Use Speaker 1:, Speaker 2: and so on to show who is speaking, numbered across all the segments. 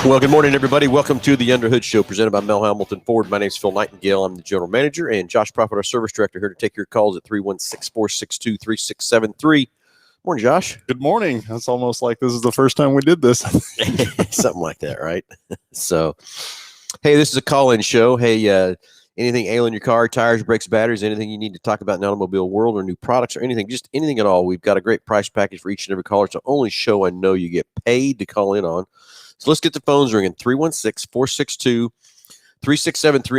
Speaker 1: Well, good morning, everybody. Welcome to the Under Hood Show presented by Hambelton Ford. My name is Phil Nightingale. I'm the general manager, and Josh Prophet, our service director, here to take your calls at 316-462-3673. Morning, Josh.
Speaker 2: Good morning. That's almost like this is the first time we did this.
Speaker 1: Something like that, right? So, hey, this is a call-in show. Hey, anything ailing your car, tires, brakes, batteries, anything you need to talk about in the automobile world or new products or anything, just anything at all, we've got a great price package for each and every caller. It's the only show I know you get paid to call in on. So let's get the phones ringing, 316-462-3673,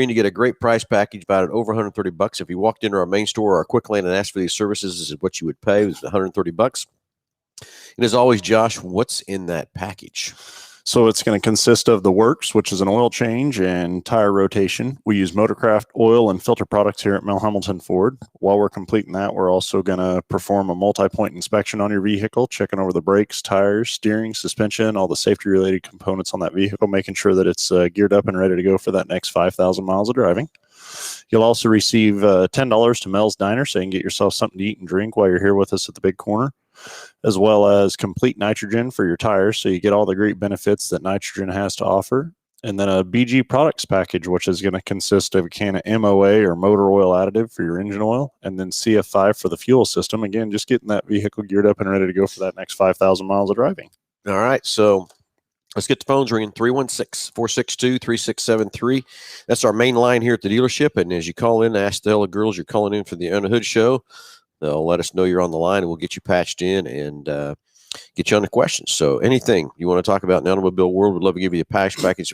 Speaker 1: and you get a great price package valued at over $130. If you walked into our main store or our Quick Lane and asked for these services, this is what you would pay. It was $130. And as always, Josh, what's in that package?
Speaker 2: So it's going to consist of the works, which is an oil change and tire rotation. We use Motorcraft oil and filter products here at Hambelton Ford. While we're completing that, we're also going to perform a multi-point inspection on your vehicle, checking over the brakes, tires, steering, suspension, all the safety-related components on that vehicle, making sure that it's geared up and ready to go for that next 5,000 miles of driving. You'll also receive $10 to Mel's Diner, so you can get yourself something to eat and drink while you're here with us at the big corner, as well as complete nitrogen for your tires, so you get all the great benefits that nitrogen has to offer. And then a BG products package, which is going to consist of a can of MOA or motor oil additive for your engine oil, and then CF5 for the fuel system. Again, just getting that vehicle geared up and ready to go for that next 5,000 miles of driving.
Speaker 1: All right, so let's get the phones ringing, 316-462-3673. That's our main line here at the dealership, and as you call in, ask the hell of girls you're calling in for the Under Hood Show. They'll let us know you're on the line, and we'll get you patched in and get you on the questions. So anything you want to talk about in the automobile world, we'd love to give you a patch package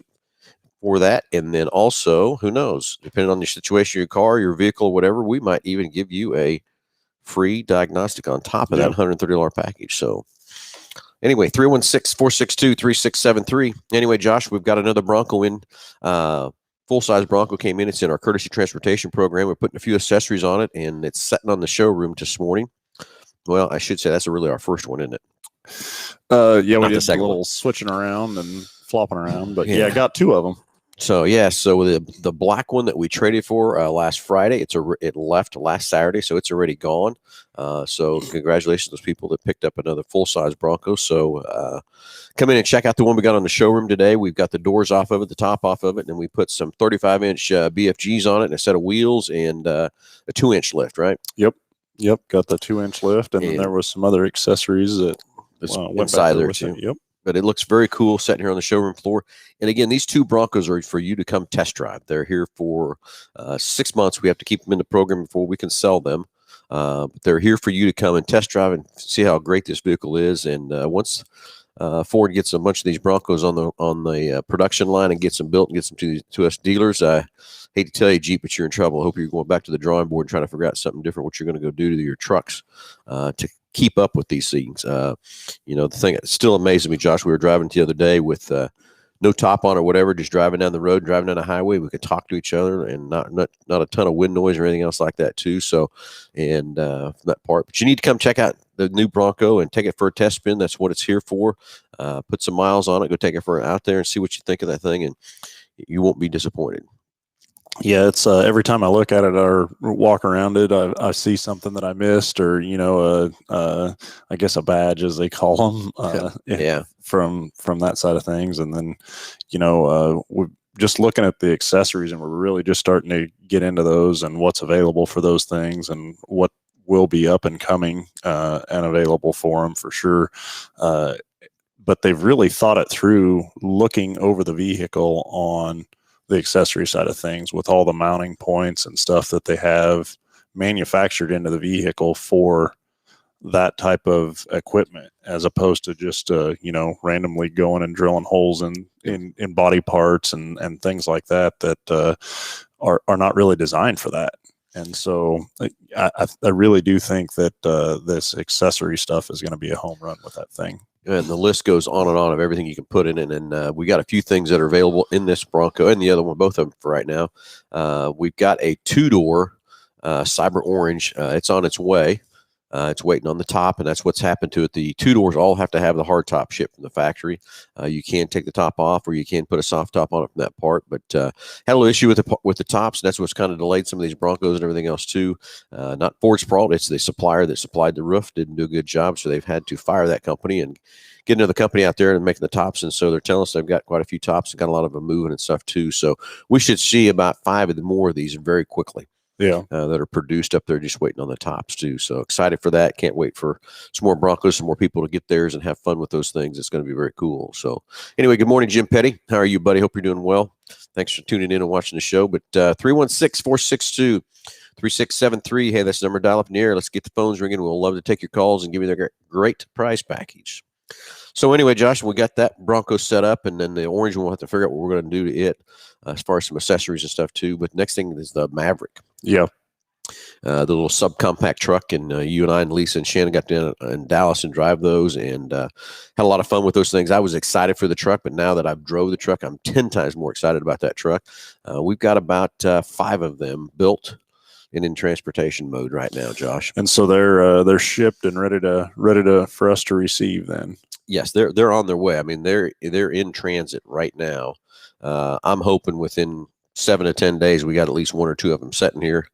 Speaker 1: for that. And then also, who knows, depending on your situation, your car, your vehicle, whatever, we might even give you a free diagnostic on top of that $130 package. So anyway, 316-462-3673. Anyway, Josh, we've got another Bronco in. Full-size Bronco came in. It's in our courtesy transportation program. We're putting a few accessories on it, and it's sitting on the showroom this morning. Well, I should say that's really our first one, isn't it?
Speaker 2: Yeah, we did a little switching around and flopping around, but yeah, I got two of them.
Speaker 1: So the black one that we traded for last Friday, it left last Saturday, so it's already gone. So congratulations to those people that picked up another full-size Bronco. So come in and check out the one we got on the showroom today. We've got the doors off of it, the top off of it, and we put some 35-inch BFGs on it and a set of wheels and a 2-inch lift, right?
Speaker 2: Yep, got the 2-inch lift, and then there was some other accessories that
Speaker 1: went inside there too.
Speaker 2: Yep.
Speaker 1: But it looks very cool sitting here on the showroom floor. And again, these two Broncos are for you to come test drive. They're here for 6 months. We have to keep them in the program before we can sell them. But they're here for you to come and test drive and see how great this vehicle is. And once Ford gets a bunch of these Broncos on the production line and gets them built and gets them to us dealers, I hate to tell you, Jeep, but you're in trouble. I hope you're going back to the drawing board and trying to figure out something different, what you're going to go do to your trucks to keep up with these things. The thing that still amazes me, Josh, we were driving the other day with no top on or whatever, just driving down the road, driving down the highway. We could talk to each other and not a ton of wind noise or anything else like that too. So, and that part, but you need to come check out the new Bronco and take it for a test spin. That's what it's here for. Put some miles on it, go take it for out there and see what you think of that thing, and you won't be disappointed.
Speaker 2: Yeah, it's every time I look at it or walk around it, I see something that I missed, or I guess a badge, as they call them, from that side of things. And then we're just looking at the accessories, and we're really just starting to get into those and what's available for those things and what will be up and coming and available for them for sure. But they've really thought it through, looking over the vehicle on the accessory side of things, with all the mounting points and stuff that they have manufactured into the vehicle for that type of equipment, as opposed to just randomly going and drilling holes in body parts and things like that are not really designed for that. And so I really do think that this accessory stuff is going to be a home run with that thing.
Speaker 1: And the list goes on and on of everything you can put in it. And we got a few things that are available in this Bronco and the other one, both of them for right now. We've got a 2-door Cyber Orange. It's on its way. It's waiting on the top, and that's what's happened to it. The two doors all have to have the hard top shipped from the factory. You can take the top off, or you can put a soft top on it from that part. But had a little issue with the tops, and that's what's kind of delayed some of these Broncos and everything else too. Not Ford's fault; it's the supplier that supplied the roof didn't do a good job, so they've had to fire that company and get another company out there and making the tops. And so they're telling us they've got quite a few tops and got a lot of them moving and stuff too. So we should see about 5 of the more of these very quickly.
Speaker 2: Yeah,
Speaker 1: that are produced up there, just waiting on the tops too. So excited for that. Can't wait for some more Broncos, some more people to get theirs and have fun with those things. It's going to be very cool. So anyway, good morning, Jim Petty. How are you, buddy? Hope you're doing well. Thanks for tuning in and watching the show. But 316-462-3673. Hey, that's the number. Dial up in the air. Let's get the phones ringing. We'll love to take your calls and give you the great prize package. So anyway, Josh, we got that Bronco set up, and then the orange one, we'll have to figure out what we're going to do to it as far as some accessories and stuff too. But next thing is the Maverick.
Speaker 2: Yeah.
Speaker 1: The little subcompact truck, and you and I and Lisa and Shannon got down in Dallas and drive those, and had a lot of fun with those things. I was excited for the truck, but now that I've drove the truck, I'm 10 times more excited about that truck. We've got about 5 of them built and in transportation mode right now, Josh.
Speaker 2: And so they're shipped and ready to for us to receive then.
Speaker 1: Yes, they're on their way. I mean, they're in transit right now. I'm hoping within 7 to 10 days we got at least 1 or 2 of them sitting here.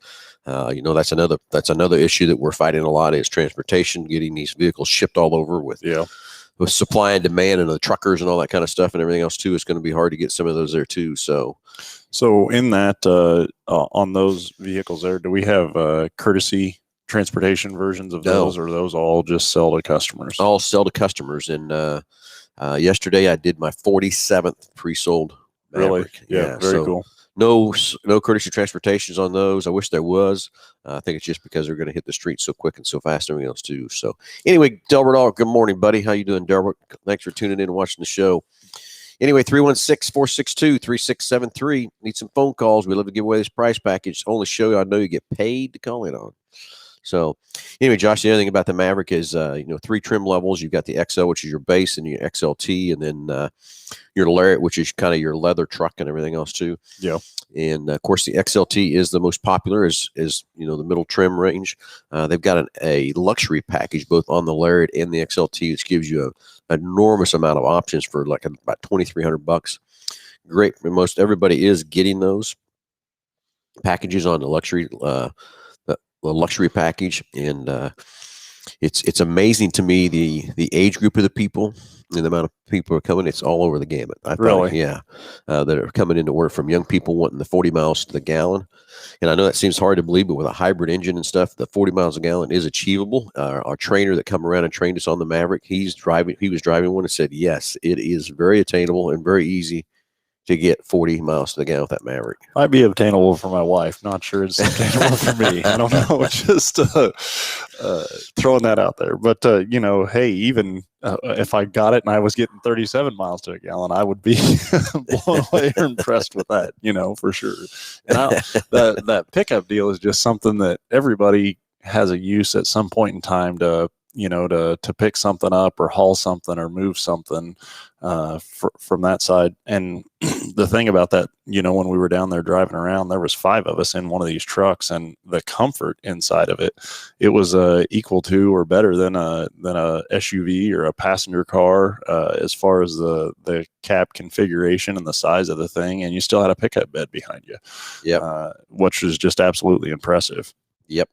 Speaker 1: That's another issue that we're fighting a lot is transportation, getting these vehicles shipped all over with supply and demand and the truckers and all that kind of stuff and everything else too. It's going to be hard to get some of those there too. So
Speaker 2: in that on those vehicles there, do we have courtesy transportation versions of those, or are those all just sell to customers?
Speaker 1: All sell to customers. And yesterday I did my 47th pre-sold Maverick.
Speaker 2: Really? Yeah, very cool.
Speaker 1: No courtesy transportations on those. I wish there was. I think it's just because they're going to hit the street so quick and so fast and everything else too. So anyway, Delbert, good morning, buddy. How you doing, Delbert? Thanks for tuning in and watching the show. Anyway, 316-462-3673. Need some phone calls. We love to give away this prize package. Only show I know you get paid to call in on. So anyway, Josh, the other thing about the Maverick is, 3 trim levels. You've got the XL, which is your base, and your XLT, and then your Lariat, which is kind of your leather truck and everything else too.
Speaker 2: Yeah.
Speaker 1: And of course, the XLT is the most popular, is the middle trim range. They've got a luxury package both on the Lariat and the XLT, which gives you an enormous amount of options for like about $2,300. Great. Most everybody is getting those packages on the luxury luxury package, and it's amazing to me the age group of the people and the amount of people who are coming. It's all over the gamut.
Speaker 2: Really?
Speaker 1: Yeah, that are coming into work, from young people wanting the 40 miles to the gallon. And I know that seems hard to believe, but with a hybrid engine and stuff, the 40 miles a gallon is achievable. Our trainer that come around and trained us on the Maverick, he was driving one and said, yes, it is very attainable and very easy to get 40 miles to the gallon with that Maverick.
Speaker 2: Might be obtainable for my wife. Not sure it's obtainable for me. I don't know. Just throwing that out there. But, hey, even if I got it and I was getting 37 miles to a gallon, I would be blown away or impressed with that, for sure. And that pickup deal is just something that everybody has a use at some point in time to pick something up or haul something or move something from that side. And the thing about that, when we were down there driving around, there was 5 of us in one of these trucks, and the comfort inside of it was equal to or better than a SUV or a passenger car as far as the cab configuration and the size of the thing. And you still had a pickup bed behind you, which was just absolutely impressive.
Speaker 1: Yep.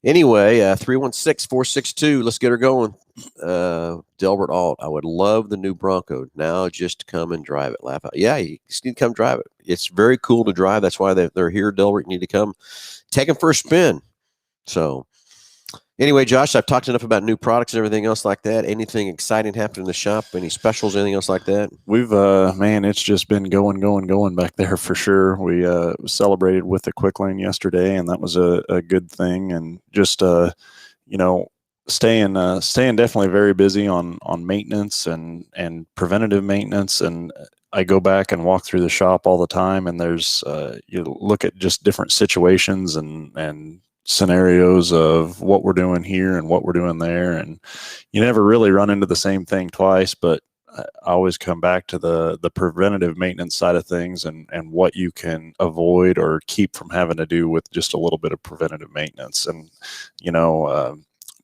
Speaker 1: Anyway, 316-462. Let's get her going. Delbert Alt, I would love the new Bronco. Now just come and drive it. Laugh out. Yeah, you just need to come drive it. It's very cool to drive. That's why they're here, Delbert. You need to come take them for a spin. So anyway, Josh, I've talked enough about new products and everything else like that. Anything exciting happening in the shop? Any specials, anything else like that?
Speaker 2: We've, it's just been going back there for sure. We celebrated with the Quick Lane yesterday, and that was a good thing. And just, staying definitely very busy on maintenance and preventative maintenance. And I go back and walk through the shop all the time, and there's, you look at just different situations and scenarios of what we're doing here and what we're doing there, and you never really run into the same thing twice. But I always come back to the preventative maintenance side of things and what you can avoid or keep from having to do with just a little bit of preventative maintenance. And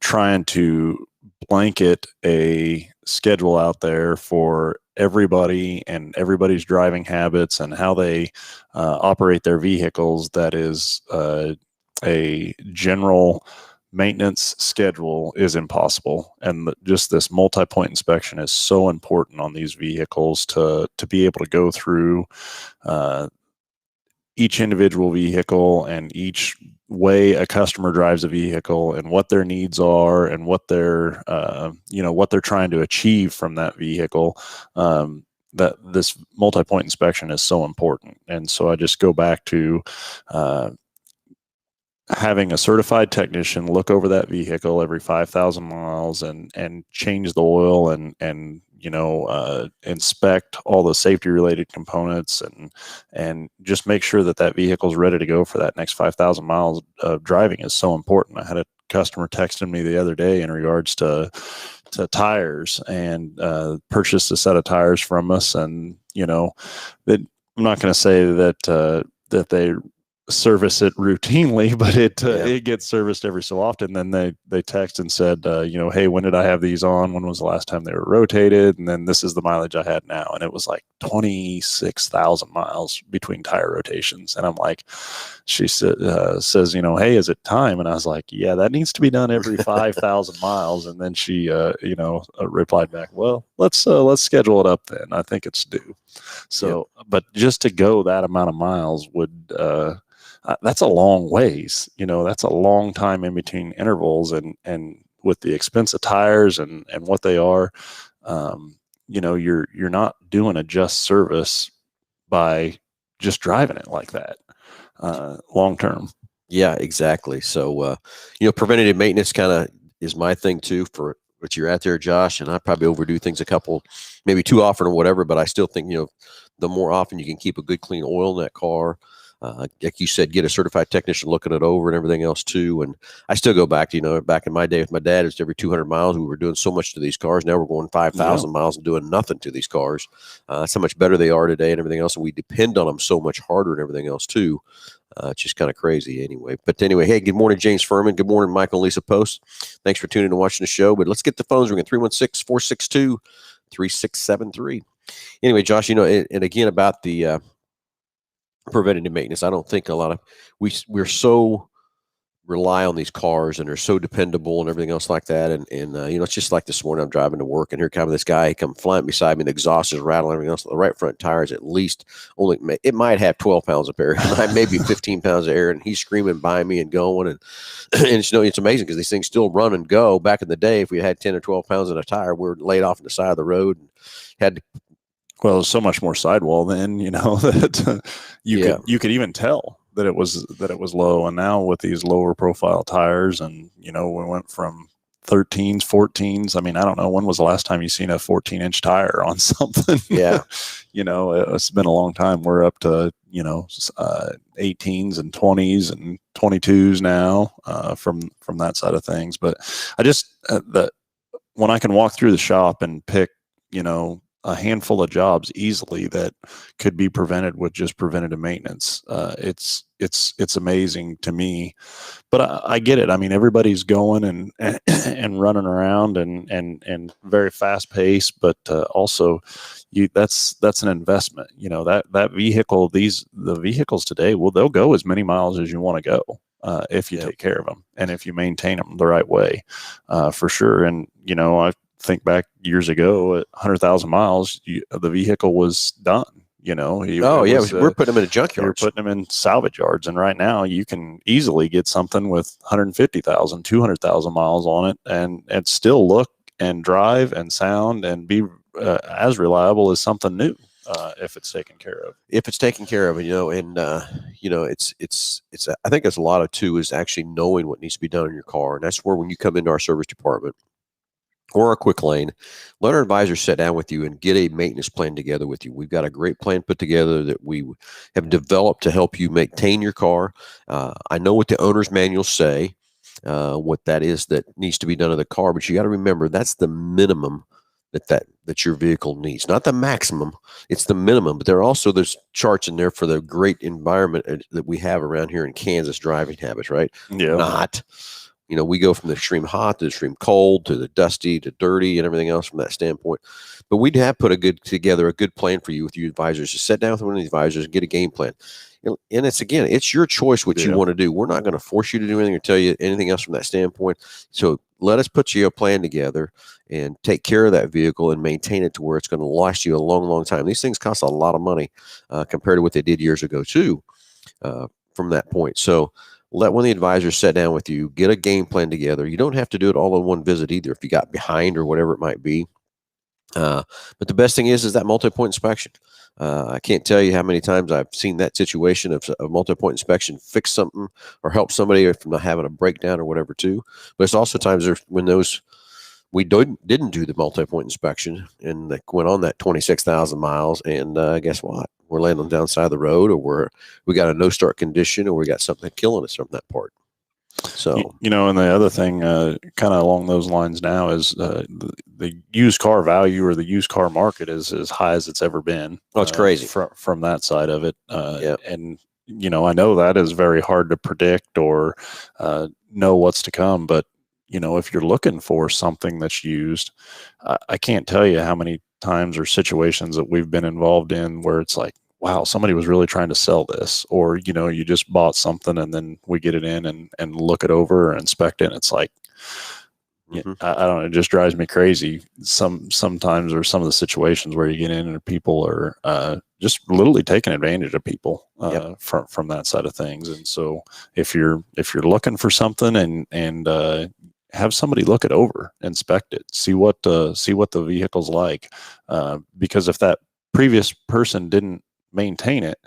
Speaker 2: trying to blanket a schedule out there for everybody and everybody's driving habits and how they operate their vehicles that is a general maintenance schedule is impossible. And just this multi-point inspection is so important on these vehicles to be able to go through each individual vehicle and each way a customer drives a vehicle and what their needs are and what they're what they're trying to achieve from that vehicle. That this multi-point inspection is so important. And so I just go back to having a certified technician look over that vehicle every 5,000 miles and change the oil and inspect all the safety related components and just make sure that that vehicle is ready to go for that next 5,000 miles of driving is so important. I had a customer texting me the other day in regards to tires and purchased a set of tires from us, and that I'm not going to say that they service it routinely, but it gets serviced every so often. Then they text and said, hey, when did I have these on? When was the last time they were rotated? And then this is the mileage I had now. And it was like 26,000 miles between tire rotations. And I'm like, she says, hey, is it time? And I was like, yeah, that needs to be done every 5,000 miles. And then she, replied back, well, let's schedule it up then. I think it's due. So, but just to go that amount of miles would, that's a long ways, that's a long time in between intervals, and with the expense of tires and what they are, you're not doing a just service by just driving it like that, long term.
Speaker 1: Yeah, exactly. So, preventative maintenance kind of is my thing too, for what you're out there, Josh, and I probably overdo things maybe too often or whatever, but I still think, the more often you can keep a good clean oil in that car, like you said, get a certified technician looking it over and everything else too. And I still go back to, back in my day with my dad, it's every 200 miles. We were doing so much to these cars. Now we're going 5,000 miles and doing nothing to these cars. That's how much better they are today and everything else. And we depend on them so much harder and everything else too. It's just kind of crazy anyway. But anyway, hey, good morning, James Furman. Good morning, Michael and Lisa Post. Thanks for tuning in and watching the show. But let's get the phones ringing, 316-462-3673. Anyway, Josh, and again about the preventative maintenance, I don't think a lot of we're so rely on these cars and they're so dependable and everything else like that. And it's just like this morning I'm driving to work and here comes this guy, he come flying beside me, the exhaust is rattling, everything else. The right front tire is at least it might have 12 pounds of air, maybe 15 pounds of air, and he's screaming by me and going and it's amazing because these things still run and go. Back in the day, if we had 10 or 12 pounds in a tire, we were laid off on the side of the road and had to.
Speaker 2: Well, there's so much more sidewall then, that you could even tell that it was low. And now with these lower profile tires, and we went from 13s, 14s. I mean, I don't know, when was the last time you seen a 14-inch tire on something?
Speaker 1: Yeah.
Speaker 2: It's been a long time. We're up to 18s and 20s and 22s now, from that side of things. But I just when I can walk through the shop and pick a handful of jobs easily that could be prevented with just preventative maintenance, it's amazing to me. But I get it. I mean, everybody's going and running around and very fast paced, but also that's an investment. That vehicle, the vehicles today, they'll go as many miles as you want to go. If you take care of them and if you maintain them the right way, for sure. And I think back years ago at 100,000 miles, the vehicle was done.
Speaker 1: We're putting them in a junkyard.
Speaker 2: You're putting them in salvage yards, and right now you can easily get something with 150,000, 200,000 miles on it, and still look and drive and sound and be as reliable as something new. If it's taken care of.
Speaker 1: If it's taken care of, it's I think that's a lot of too is actually knowing what needs to be done in your car. And that's where, when you come into our service department or our quick lane, let our advisors sit down with you and get a maintenance plan together with you. We've got a great plan put together that we have developed to help you maintain your car. I know what the owner's manuals say, what that is that needs to be done to the car, but you got to remember that's the minimum that your vehicle needs, not the maximum. It's the minimum. But there's charts in there for the great environment that we have around here in Kansas driving habits, right?
Speaker 2: Yeah.
Speaker 1: we go from the extreme hot to the extreme cold to the dusty to dirty and everything else from that standpoint. But we'd have put together a good plan for you with your advisors. Just sit down with one of the advisors and get a game plan. And it's your choice what you want to do. We're not going to force you to do anything or tell you anything else from that standpoint. So let us put you a plan together and take care of that vehicle and maintain it to where it's going to last you a long, long time. These things cost a lot of money compared to what they did years ago too, from that point. So let one of the advisors sit down with you, get a game plan together. You don't have to do it all in one visit either if you got behind or whatever it might be. But the best thing is that multi-point inspection. I can't tell you how many times I've seen that situation of a multi-point inspection fix something or help somebody from not having a breakdown or whatever too. But it's also times when we didn't do the multi-point inspection and they went on that 26,000 miles and guess what? We're laying on the downside of the road, or we got a no-start condition, or we got something killing us from that part. So,
Speaker 2: and the other thing kind of along those lines now is the used car value or the used car market is as high as it's ever been.
Speaker 1: Oh, it's crazy
Speaker 2: from that side of it. And, I know that is very hard to predict or know what's to come. But, if you're looking for something that's used, I can't tell you how many times or situations that we've been involved in where it's like, wow, somebody was really trying to sell this, or, you just bought something and then we get it in and look it over and inspect it. And it's like, I don't know, it just drives me crazy. Sometimes or some of the situations where you get in and people are just literally taking advantage of people from that side of things. And so if you're looking for something and have somebody look it over, inspect it, see what the vehicle's like, because if that previous person didn't maintain it,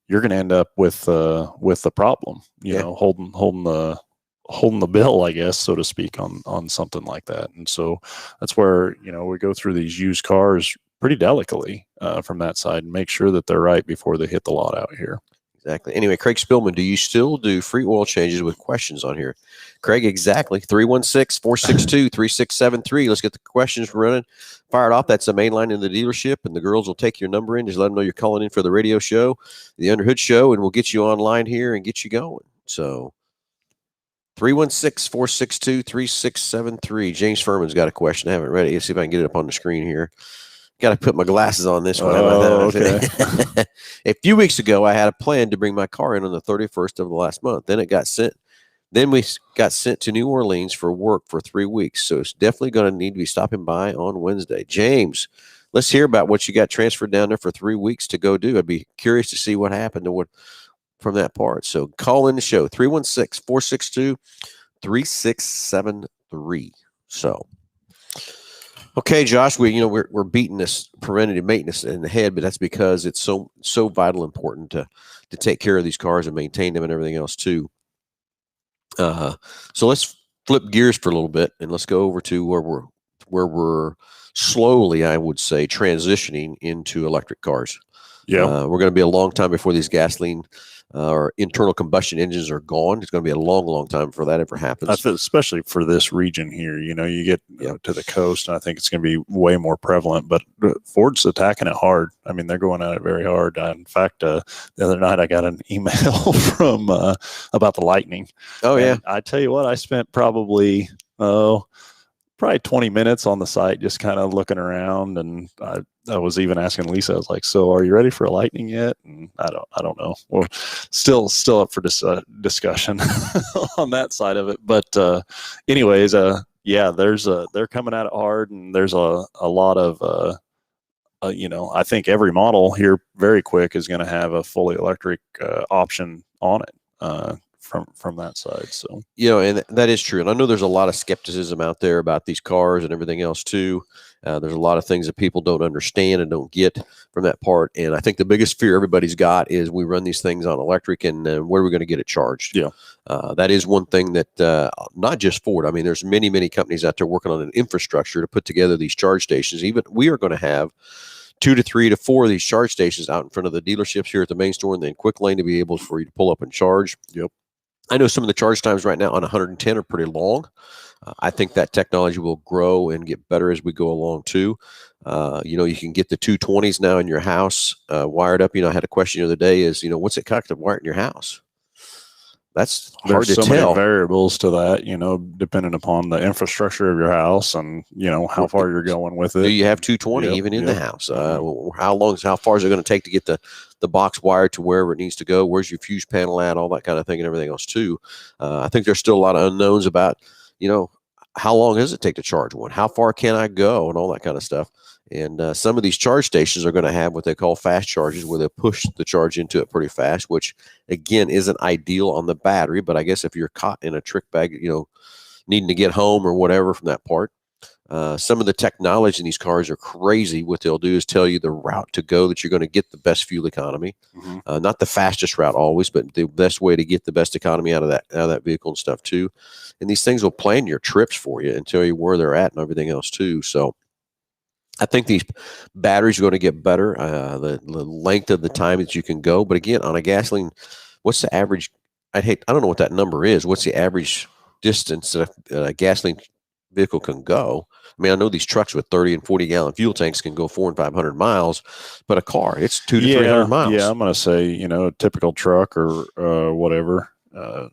Speaker 2: you're going to end up with the problem, holding the bill, I guess, so to speak, on something like that. And so that's where, we go through these used cars pretty delicately from that side and make sure that they're right before they hit the lot out here.
Speaker 1: Exactly. Anyway, Craig Spillman, do you still do free oil changes with questions on here? Craig, exactly. 316-462-3673. Let's get the questions running. Fire it off. That's the main line in the dealership, and the girls will take your number in. Just let them know you're calling in for the radio show, the Underhood Show, and we'll get you online here and get you going. So 316-462-3673. James Furman's got a question. I haven't read it. Let's see if I can get it up on the screen here. Got to put my glasses on this one.
Speaker 2: Okay.
Speaker 1: A few weeks ago, I had a plan to bring my car in on the 31st of the last month. Then it got sent. Then we got sent to New Orleans for work for 3 weeks. So it's definitely going to need to be stopping by on Wednesday. James, let's hear about what you got transferred down there for 3 weeks to go do. I'd be curious to see what happened to what from that part. So call in the show, 316-462-3673. So. Okay, Josh, we're beating this preventative maintenance in the head, but that's because it's so vital important to take care of these cars and maintain them and everything else too. So let's flip gears for a little bit and let's go over to where we're slowly, I would say, transitioning into electric cars.
Speaker 2: Yeah,
Speaker 1: we're going to be a long time before these gasoline or internal combustion engines are gone. It's going to be a long, long time before that ever happens.
Speaker 2: Especially for this region here, you get to the coast, and I think it's going to be way more prevalent. But Ford's attacking it hard. I mean, they're going at it very hard. In fact, the other night I got an email from about the Lightning.
Speaker 1: Oh, yeah.
Speaker 2: And I tell you what, I spent probably 20 minutes on the site just kind of looking around, and I was even asking Lisa, I was like, so are you ready for a Lightning yet? And I don't know. Well, still up for discussion on that side of it. But anyways, they're coming at it hard, and there's a lot of I think every model here very quick is going to have a fully electric option on it. From that side. So,
Speaker 1: and that is true. And I know there's a lot of skepticism out there about these cars and everything else too. There's a lot of things that people don't understand and don't get from that part. And I think the biggest fear everybody's got is we run these things on electric and where are we going to get it charged?
Speaker 2: Yeah.
Speaker 1: That is one thing that not just Ford. I mean, there's many, many companies out there working on an infrastructure to put together these charge stations. Even we are going to have 2 to 3 to 4 of these charge stations out in front of the dealerships here at the main store and then quick lane to be able for you to pull up and charge.
Speaker 2: Yep.
Speaker 1: I know some of the charge times right now on 110 are pretty long. I think that technology will grow and get better as we go along too. You can get the 220s now in your house wired up. I had a question the other day is, what's it cost to wire it in your house? That's hard
Speaker 2: There's
Speaker 1: to
Speaker 2: so many
Speaker 1: tell.
Speaker 2: variables to that, depending upon the infrastructure of your house and, how far you're going with it.
Speaker 1: Do you have 220 even in the house? How far is it going to take to get the box wired to wherever it needs to go? Where's your fuse panel at? All that kind of thing and everything else too. I think there's still a lot of unknowns about, how long does it take to charge one? How far can I go? And all that kind of stuff. And some of these charge stations are going to have what they call fast charges, where they push the charge into it pretty fast, which again isn't ideal on the battery. But I guess if you're caught in a trick bag, needing to get home or whatever from that part, some of the technology in these cars are crazy. What they'll do is tell you the route to go that you're going to get the best fuel economy. Not the fastest route always, but the best way to get the best economy out of that vehicle and stuff too. And these things will plan your trips for you and tell you where they're at and everything else too. So I think these batteries are going to get better. The length of the time that you can go, but again, on a gasoline, what's the average? I don't know what that number is. What's the average distance that a gasoline vehicle can go? I mean, I know these trucks with 30 and 40 gallon fuel tanks can go 400 and 500 miles, but a car, it's 200 to 300 miles.
Speaker 2: Yeah, I'm going to say, a typical truck or whatever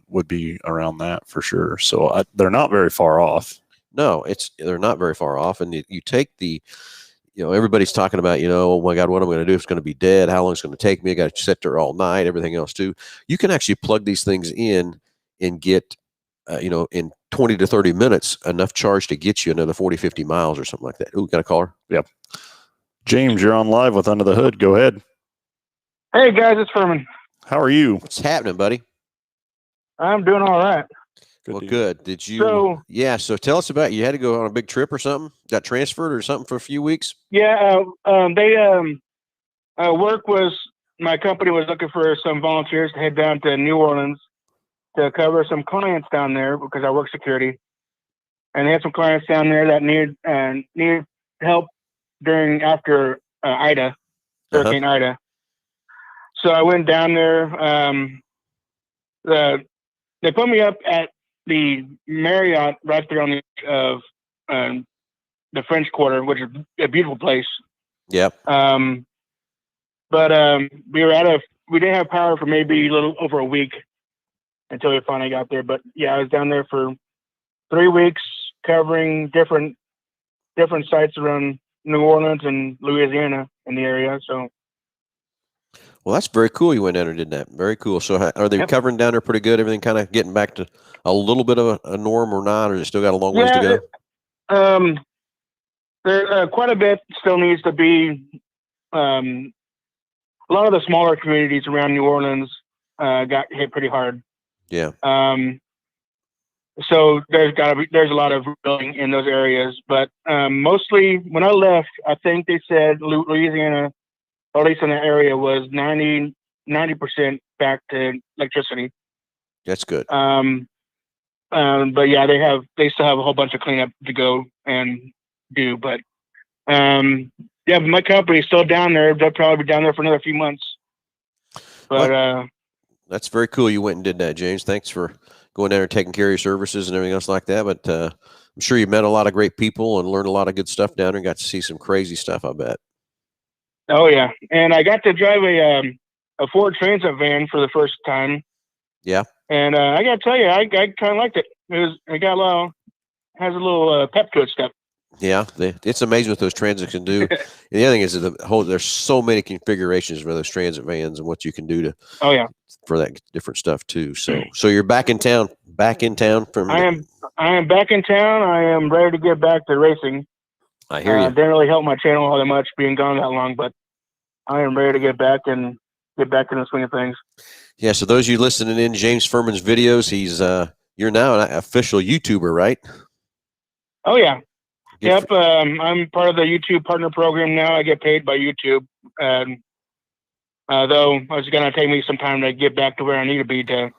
Speaker 2: would be around that for sure. So they're not very far off.
Speaker 1: No, they're not very far off. And you take everybody's talking about, oh my God, what am I going to do? It's going to be dead. How long it's going to take me? I got to sit there all night, everything else too. You can actually plug these things in and get, in 20 to 30 minutes, enough charge to get you another 40, 50 miles or something like that. Ooh, got a caller?
Speaker 2: Yep. James, you're on live with Under the Hood. Go ahead.
Speaker 3: Hey guys, it's Furman.
Speaker 2: How are you?
Speaker 1: What's happening, buddy?
Speaker 3: I'm doing all right.
Speaker 1: Good. Did you? So tell us about, you had to go on a big trip or something? Got transferred or something for a few weeks?
Speaker 3: Yeah. My company was looking for some volunteers to head down to New Orleans to cover some clients down there because I work security, and they had some clients down there that needed help after Ida, Hurricane Ida. So I went down there. They put me up at the Marriott right there on the edge of the French Quarter, which is a beautiful place.
Speaker 1: Yep.
Speaker 3: But we didn't have power for maybe a little over a week until we finally got there. But yeah, I was down there for 3 weeks covering different sites around New Orleans and Louisiana in the area. So.
Speaker 1: Well, that's very cool. You went down there and did that. Very cool. So are they covering down there pretty good? Everything kind of getting back to a little bit of a norm or not, or is it still got a long ways to
Speaker 3: go? There quite a bit still needs to be. A lot of the smaller communities around New Orleans got hit pretty hard.
Speaker 1: Yeah.
Speaker 3: So there's a lot of rebuilding in those areas, but mostly when I left, I think they said Louisiana, or at least in that area, was 90% back to electricity.
Speaker 1: That's good.
Speaker 3: But yeah, they still have a whole bunch of cleanup to go and do. But yeah, but my company's still down there. They'll probably be down there for another few months. But
Speaker 1: that's very cool. You went and did that, James. Thanks for going down there, taking care of your services and everything else like that. But I'm sure you met a lot of great people and learned a lot of good stuff down there and got to see some crazy stuff, I bet.
Speaker 3: Oh yeah, and I got to drive a Ford Transit van for the first time.
Speaker 1: Yeah,
Speaker 3: and I got to tell you, I kind of liked it. Has a little pep to it stuff.
Speaker 1: Yeah, it's amazing what those transits can do. And the other thing is there's so many configurations for those transit vans and what you can do for that different stuff too. So you're back in town. I
Speaker 3: am back in town. I am ready to get back to racing.
Speaker 1: I hear you.
Speaker 3: Didn't really help my channel all that much being gone that long, but I am ready to get back in the swing of things.
Speaker 1: Yeah. So those of you listening in James Furman's videos, you're now an official YouTuber, right?
Speaker 3: Oh yeah. Yep. I'm part of the YouTube partner program now. I get paid by YouTube. Though it's going to take me some time to get back to where I need to be to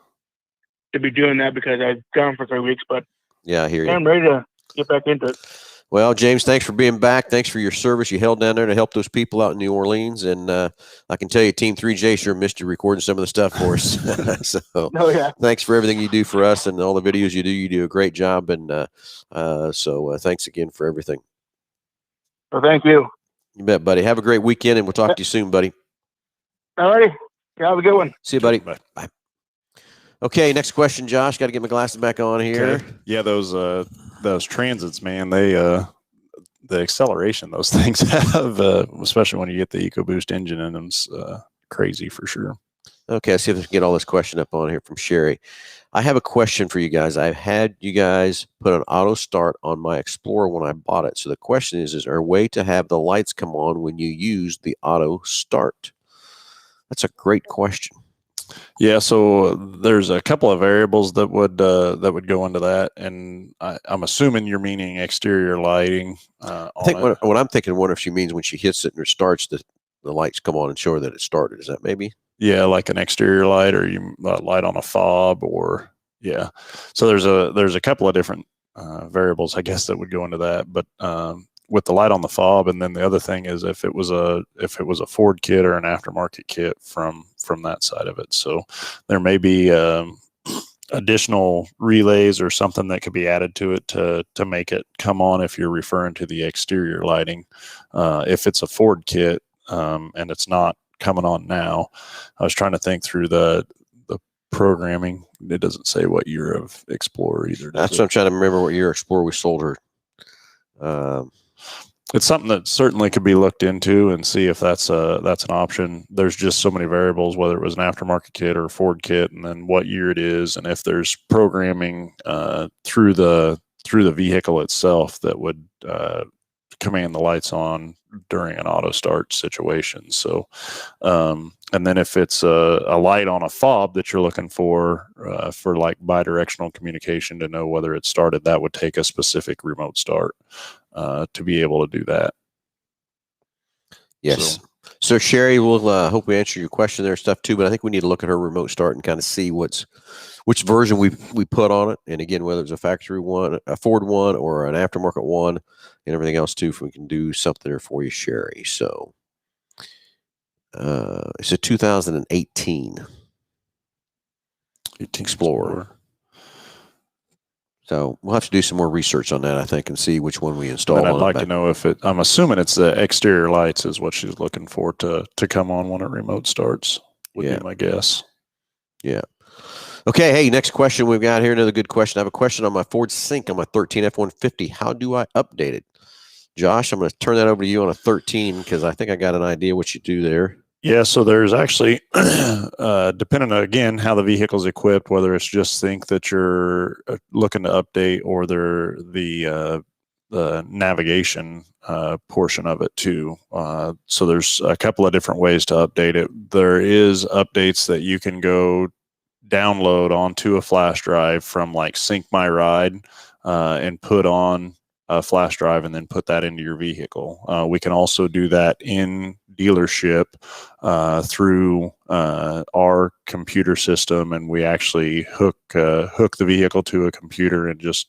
Speaker 3: be doing that because I've gone for 3 weeks. But
Speaker 1: yeah, I hear you.
Speaker 3: I'm ready to get back into it.
Speaker 1: Well, James, thanks for being back. Thanks for your service. You held down there to help those people out in New Orleans. And I can tell you, Team 3J sure missed you recording some of the stuff for us. So thanks for everything you do for us and all the videos you do. You do a great job. And so thanks again for everything.
Speaker 3: Well, thank you.
Speaker 1: You bet, buddy. Have a great weekend, and we'll talk to you soon, buddy.
Speaker 3: All righty. Have a good one.
Speaker 1: See you, buddy. Bye. Okay, next question, Josh. Got to get my glasses back on here.
Speaker 2: Okay. Yeah, those transits, man, they the acceleration those things have, especially when you get the EcoBoost engine in them's crazy for sure.
Speaker 1: Okay, let's see if we can get all this question up on here from Sherry. I have a question for you guys. I've had you guys put an auto start on my Explorer when I bought it. So the question is there a way to have the lights come on when you use the auto start? That's a great question.
Speaker 2: Yeah, so there's a couple of variables that would go into that, and I'm assuming you're meaning exterior lighting.
Speaker 1: I think what I'm thinking, wonder if she means when she hits it and it starts, the lights come on and show her that it started. Is that maybe?
Speaker 2: Yeah, like an exterior light, or you light on a fob, or yeah. So there's a couple of different variables, I guess, that would go into that. But with the light on the fob, and then the other thing is if it was a Ford kit or an aftermarket kit from that side of it. So there may be additional relays or something that could be added to it to make it come on if you're referring to the exterior lighting. If it's a Ford kit and it's not coming on now, I was trying to think through the programming. It doesn't say what year of Explorer either.
Speaker 1: That's what I'm trying to remember, what year Explorer we sold her.
Speaker 2: It's something that certainly could be looked into and see if that's an option. There's just so many variables, whether it was an aftermarket kit or a Ford kit, and then what year it is, and if there's programming through the vehicle itself that would command the lights on during an auto start situation. So, and then if it's a light on a fob that you're looking for like bidirectional communication to know whether it started, that would take a specific remote start to be able to do that.
Speaker 1: Yes. So Sherry, we'll hope we answer your question there stuff too, but I think we need to look at her remote start and kind of see which version we put on it. And again, whether it's a factory one, a Ford one, or an aftermarket one, and everything else too, if we can do something there for you, Sherry. So it's a 2018 Explorer. So we'll have to do some more research on that, I think, and see which one we install.
Speaker 2: And I'd like to know if I'm assuming it's the exterior lights is what she's looking for to come on when it remote starts, would be my guess.
Speaker 1: Yeah. Okay. Hey, next question we've got here. Another good question. I have a question on my Ford Sync on my 13 F-150. How do I update it? Josh, I'm going to turn that over to you on a 13 because I think I got an idea what you do there.
Speaker 2: Yeah, so there's actually, depending on, again, how the vehicle's equipped, whether it's just Sync that you're looking to update or the navigation portion of it too. So there's a couple of different ways to update it. There is updates that you can go download onto a flash drive from like Sync My Ride and put on a flash drive and then put that into your vehicle. We can also do that in dealership through our computer system, and we actually hook the vehicle to a computer and just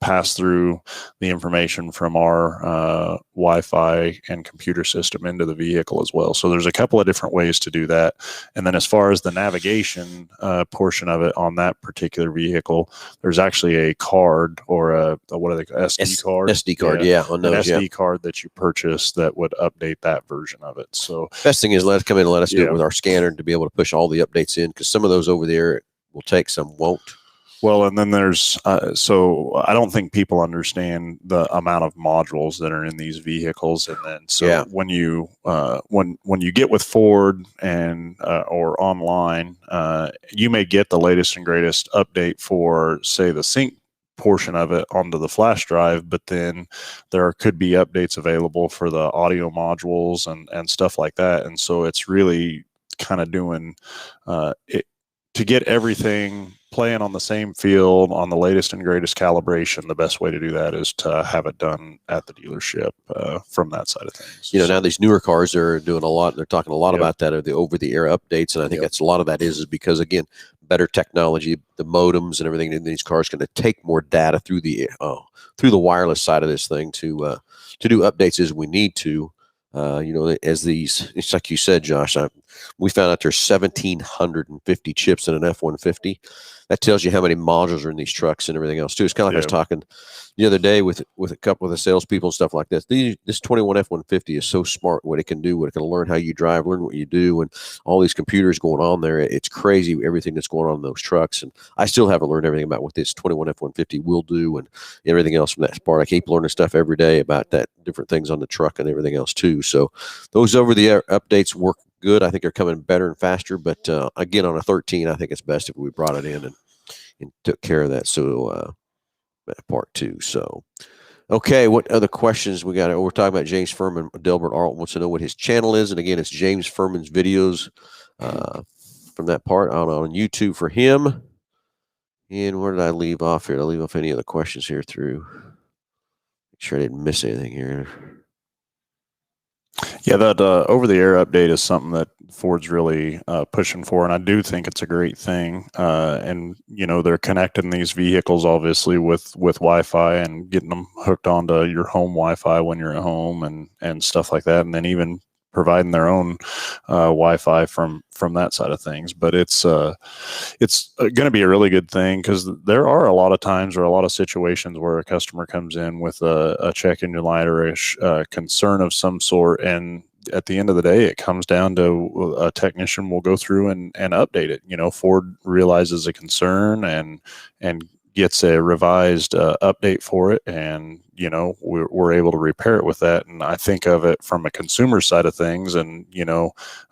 Speaker 2: pass through the information from our Wi-Fi and computer system into the vehicle as well. So there's a couple of different ways to do that. And then as far as the navigation portion of it on that particular vehicle, there's actually a card or what are they called? SD card?
Speaker 1: SD card, yeah. On those,
Speaker 2: an SD card that you purchase that would update that version of it. So
Speaker 1: best thing is let us come in and let us do it with our scanner to be able to push all the updates in, because some of those over there will take, some won't.
Speaker 2: Well, and then there's, so I don't think people understand the amount of modules that are in these vehicles. And then, so when you get with Ford and, or online, you may get the latest and greatest update for, say, the Sync portion of it onto the flash drive, but then there could be updates available for the audio modules and stuff like that. And so it's really kind of doing it to get everything playing on the same field on the latest and greatest calibration. The best way to do that is to have it done at the dealership from that side of things.
Speaker 1: You know, now these newer cars are doing a lot. They're talking a lot about that, or the over-the-air updates, and I think that's a lot of that is because, again, better technology, the modems and everything in these cars going to take more data through the wireless side of this thing to do updates as we need to. You know, as these, it's like you said, Josh, We found out there's 1,750 chips in an F-150. That tells you how many modules are in these trucks and everything else too. It's kind of like I was talking the other day with a couple of the salespeople and stuff like this. This 21 F-150 is so smart. What it can do, what it can learn how you drive, learn what you do, and all these computers going on there. It's crazy everything that's going on in those trucks. And I still haven't learned everything about what this 21 F-150 will do and everything else from that part. I keep learning stuff every day about that, different things on the truck and everything else too. So those over-the-air updates work good. I think they're coming better and faster. But again, on a 13, I think it's best if we brought it in and took care of that. So that part too. So, okay, what other questions we got? We're talking about James Furman. Delbert Arlt wants to know what his channel is. And again, it's James Furman's videos from that part on YouTube for him. And where did I leave off here? Did I leave off any other questions here through? Make sure I didn't miss anything here.
Speaker 2: Yeah, that over-the-air update is something that Ford's really pushing for, and I do think it's a great thing. And they're connecting these vehicles obviously with Wi-Fi and getting them hooked onto your home Wi-Fi when you're at home and stuff like that, and then even providing their own Wi-Fi from that side of things. But it's going to be a really good thing, because there are a lot of times or a lot of situations where a customer comes in with a check engine light or a concern of some sort, and at the end of the day, it comes down to a technician will go through and update it. Ford realizes a concern and gets a revised update for it, and we're able to repair it with that. And I think of it from a consumer side of things, and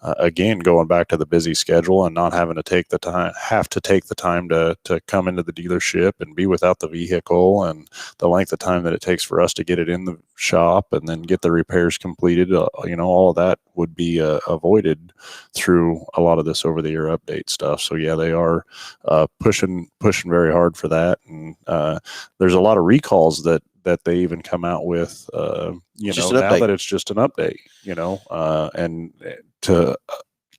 Speaker 2: again, going back to the busy schedule and not having to take the time to come into the dealership and be without the vehicle, and the length of time that it takes for us to get it in the shop and then get the repairs completed. All of that would be avoided through a lot of this over-the-air update stuff. So yeah, they are pushing very hard for that. And there's a lot of recalls that they even come out with, now that it's just an update, and to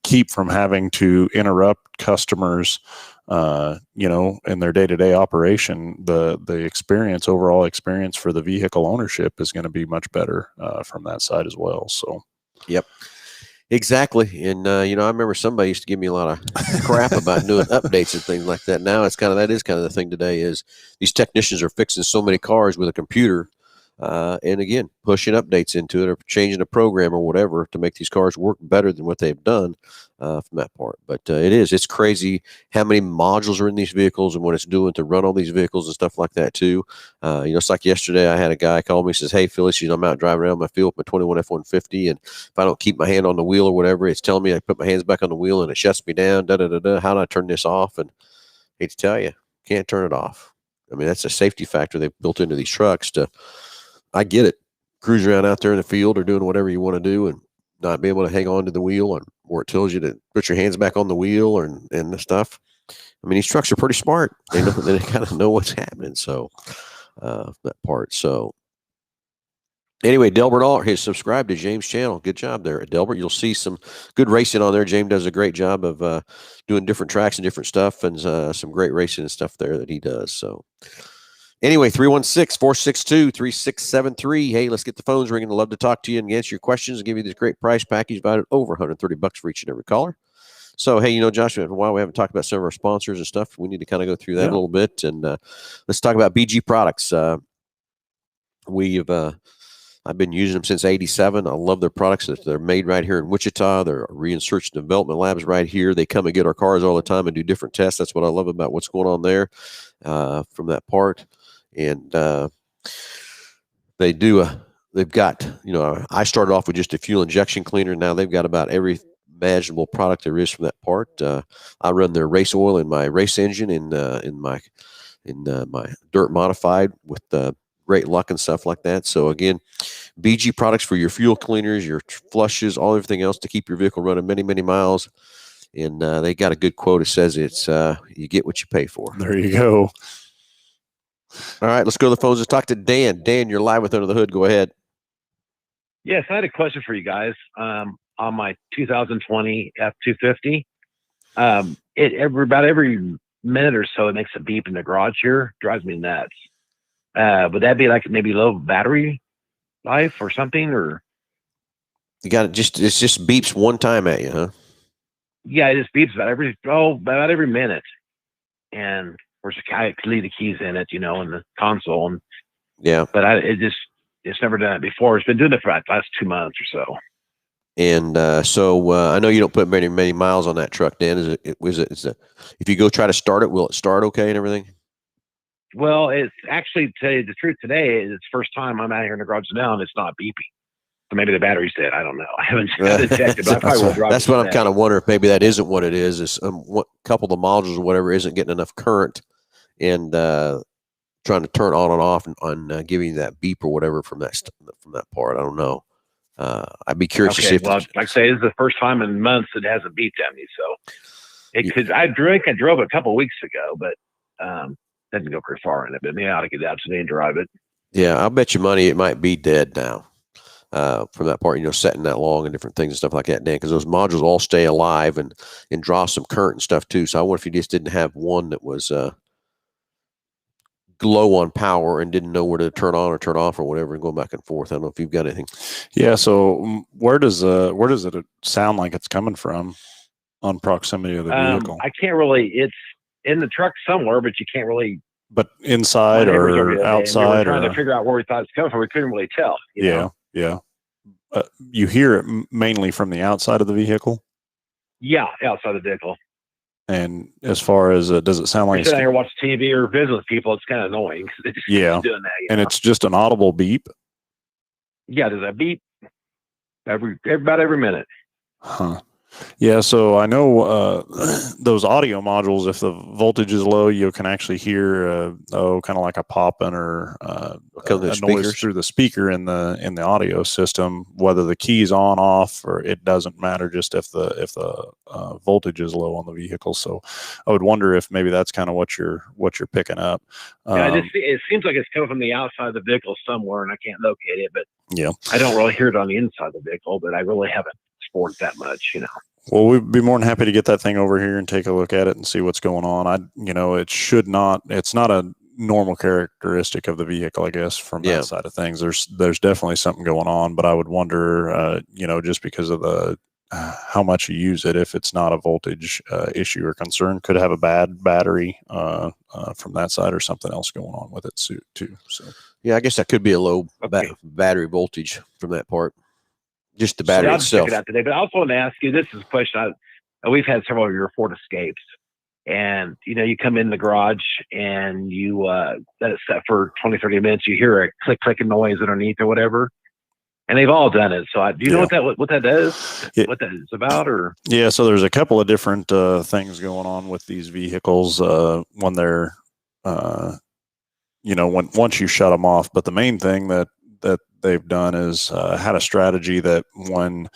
Speaker 2: keep from having to interrupt customers, in their day-to-day operation, the overall experience for the vehicle ownership is going to be much better from that side as well. So,
Speaker 1: yep. Exactly. And, I remember somebody used to give me a lot of crap about doing updates and things like that. Now that is kind of the thing today, is these technicians are fixing so many cars with a computer. And again, pushing updates into it or changing a program or whatever to make these cars work better than what they've done from that part. But it's crazy how many modules are in these vehicles and what it's doing to run all these vehicles and stuff like that too. It's like yesterday I had a guy call me and says, "Hey, Phyllis, I'm out driving around my field with my 21 F-150, and if I don't keep my hand on the wheel or whatever, it's telling me I put my hands back on the wheel and it shuts me down. How do I turn this off?" And I hate to tell you, can't turn it off. I mean, that's a safety factor they've built into these trucks I get it. Cruise around out there in the field or doing whatever you want to do and not be able to hang on to the wheel, or it tells you to put your hands back on the wheel and the stuff. I mean, these trucks are pretty smart. They kind of know what's happening. So that part. So anyway, Delbert Alt has subscribed to James' channel. Good job there, Delbert. You'll see some good racing on there. James does a great job of doing different tracks and different stuff, and some great racing and stuff there that he does. So anyway, 316-462-3673. Hey, let's get the phones ringing. I'd love to talk to you and answer your questions and give you this great price package valued at over $130 for each and every caller. So, hey, Josh, while we haven't talked about some of our sponsors and stuff, we need to kind of go through that a little bit. And let's talk about BG Products. I've been using them since '87. I love their products. They're made right here in Wichita. They're research and development labs right here. They come and get our cars all the time and do different tests. That's what I love about what's going on there from that part. And they've got, I started off with just a fuel injection cleaner. Now they've got about every imaginable product there is from that part. I run their race oil in my race engine in my dirt modified with great luck and stuff like that. So again, BG Products for your fuel cleaners, your flushes, everything else to keep your vehicle running many, many miles. And they got a good quote. It says it's you get what you pay for.
Speaker 2: There you go.
Speaker 1: All right, let's go to the phones. Let's talk to Dan. Dan, you're live with Under the Hood. Go ahead.
Speaker 4: Yes, I had a question for you guys. On my 2020 F-250, about every minute or so, it makes a beep in the garage here. Drives me nuts. Would that be like maybe low battery life or something? Or
Speaker 1: you got it just beeps one time at you, huh?
Speaker 4: Yeah, it just beeps about every minute. And of course, I could leave the keys in it, in the console. And
Speaker 1: yeah,
Speaker 4: but it's never done it before. It's been doing it for the last 2 months or so.
Speaker 1: And so I know you don't put many miles on that truck, Dan. If you go try to start it, will it start okay and everything?
Speaker 4: Well, it's actually, to tell you the truth, today it's the first time I'm out here in the garage now, and it's not beeping. So maybe the battery's dead. I don't know. I haven't checked it, but I probably will drive.
Speaker 1: That's what I'm kind of wondering if maybe that isn't what it is. Is what couple of the modules or whatever isn't getting enough current, and trying to turn on and off and giving you that beep or whatever from that part. I don't know. I'd be curious to see if.
Speaker 4: Well, like I say, this is the first time in months it hasn't beeped at me. So it could. I drove it a couple of weeks ago, but didn't go very far in it. But maybe I ought to get out today and drive it.
Speaker 1: Yeah, I'll bet you money it might be dead now. From that part, setting that long and different things and stuff like that, Dan, because those modules all stay alive and draw some current and stuff too. So I wonder if you just didn't have one that was low on power and didn't know where to turn on or turn off or whatever, and going back and forth. I don't know if you've got anything.
Speaker 2: Yeah. So where does it sound like it's coming from on proximity of the vehicle?
Speaker 4: I can't really. It's in the truck somewhere, but you can't really.
Speaker 2: But inside or outside,
Speaker 4: we were trying to figure out where we thought it's coming from. We couldn't really tell.
Speaker 2: Yeah. You hear it mainly from the outside of the vehicle?
Speaker 4: Yeah, outside the vehicle.
Speaker 2: And as far as does it sound like
Speaker 4: sitting here watch TV or visit with people, it's kind of annoying. It's
Speaker 2: doing
Speaker 4: that,
Speaker 2: and it's just an audible beep?
Speaker 4: Yeah, there's a beep about every minute.
Speaker 2: Huh. Yeah, so I know those audio modules, if the voltage is low, you can actually hear kind of like a popping or a noise through the speaker in the audio system. Whether the key's on, off, or it doesn't matter, just if the voltage is low on the vehicle. So I would wonder if maybe that's kind of what you're picking up.
Speaker 4: It seems like it's coming from the outside of the vehicle somewhere, and I can't locate it. But
Speaker 2: yeah,
Speaker 4: I don't really hear it on the inside of the vehicle, but I really haven't explored that much,
Speaker 2: Well, we'd be more than happy to get that thing over here and take a look at it and see what's going on. It's not a normal characteristic of the vehicle, I guess, from that side of things. There's definitely something going on, but I would wonder, just because of the how much you use it, if it's not a voltage issue or concern, could have a bad battery from that side or something else going on with it too. So
Speaker 1: yeah, I guess that could be a low battery voltage from that part. Just the battery itself.
Speaker 4: Check it out today, but I also want to ask you, this is a question. We've had several of your Ford Escapes, and you come in the garage and you let it set for 20-30 minutes. You hear a clicking noise underneath or whatever, and they've all done it. So do you know what that does? What that is about? Or
Speaker 2: so there's a couple of different things going on with these vehicles when they're once you shut them off. But the main thing that they've done is had a strategy that when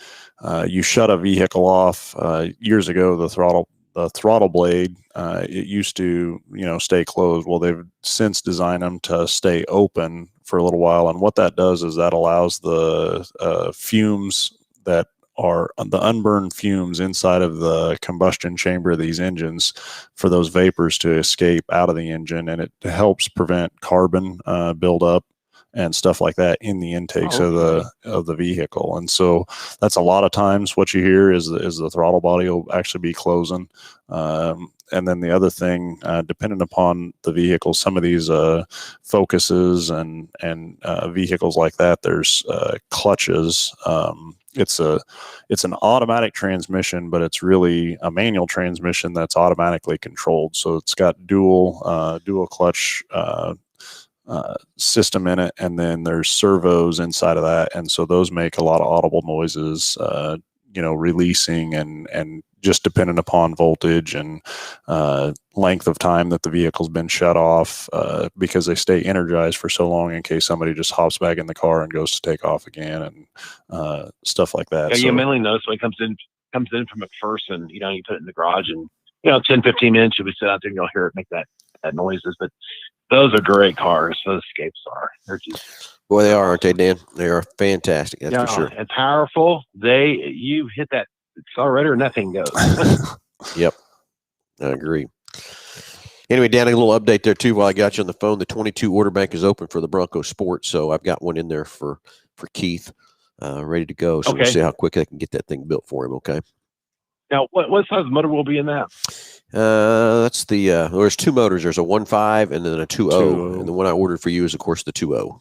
Speaker 2: you shut a vehicle off years ago, the throttle blade it used to stay closed. Well, they've since designed them to stay open for a little while, and what that does is that allows the fumes that are the unburned fumes inside of the combustion chamber of these engines for those vapors to escape out of the engine, and it helps prevent carbon buildup and stuff like that in the intakes of the vehicle. And so that's a lot of times what you hear is the throttle body will actually be closing. And then the other thing, depending upon the vehicle, some of these Focuses and vehicles like that, there's clutches. It's an automatic transmission, but it's really a manual transmission that's automatically controlled. So it's got dual clutch system in it, and then there's servos inside of that, and so those make a lot of audible noises, releasing and just dependent upon voltage and length of time that the vehicle's been shut off, because they stay energized for so long in case somebody just hops back in the car and goes to take off again and stuff like that.
Speaker 4: Yeah, you mainly notice when it comes in from McPherson, you put it in the garage, and 10-15 minutes you'll be sitting out there and you'll hear it make that noises. But those are great cars. Those Escapes are. They're just
Speaker 1: they are, aren't they, Dan? They are fantastic. That's for sure.
Speaker 4: And powerful. You hit that accelerator, nothing goes.
Speaker 1: Yep, I agree. Anyway, Dan, a little update there too. While I got you on the phone, the 22 order bank is open for the Bronco Sport, so I've got one in there for Keith, ready to go. So we'll see how quick I can get that thing built for him. Okay.
Speaker 4: Now, what size motor will be in that?
Speaker 1: That's the there's two motors. There's a 1.5 and then a 2.0, and the one I ordered for you is, of course, the 2.0,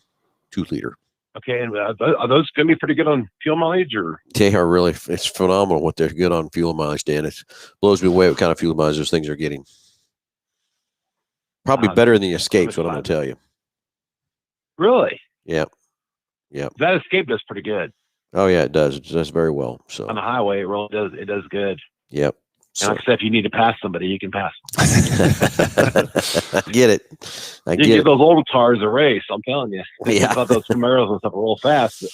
Speaker 1: 2-liter.
Speaker 4: Okay, and are those going to be pretty good on fuel mileage, or?
Speaker 1: They are really. It's phenomenal what they're good on fuel mileage, Dan. It blows me away what kind of fuel mileage those things are getting. Probably better than the Escape's, what I'm going to tell you.
Speaker 4: Really?
Speaker 1: Yeah. Yeah.
Speaker 4: That Escape does pretty good.
Speaker 1: Oh yeah, it does. It does very well. So
Speaker 4: on the highway, it really does. It does good.
Speaker 1: Yep.
Speaker 4: And like I said, if you need to pass somebody, you can pass them.
Speaker 1: I get it.
Speaker 4: You can give those old cars a race. I'm telling you.
Speaker 1: Yeah.
Speaker 4: I thought those Camaros and stuff are real fast.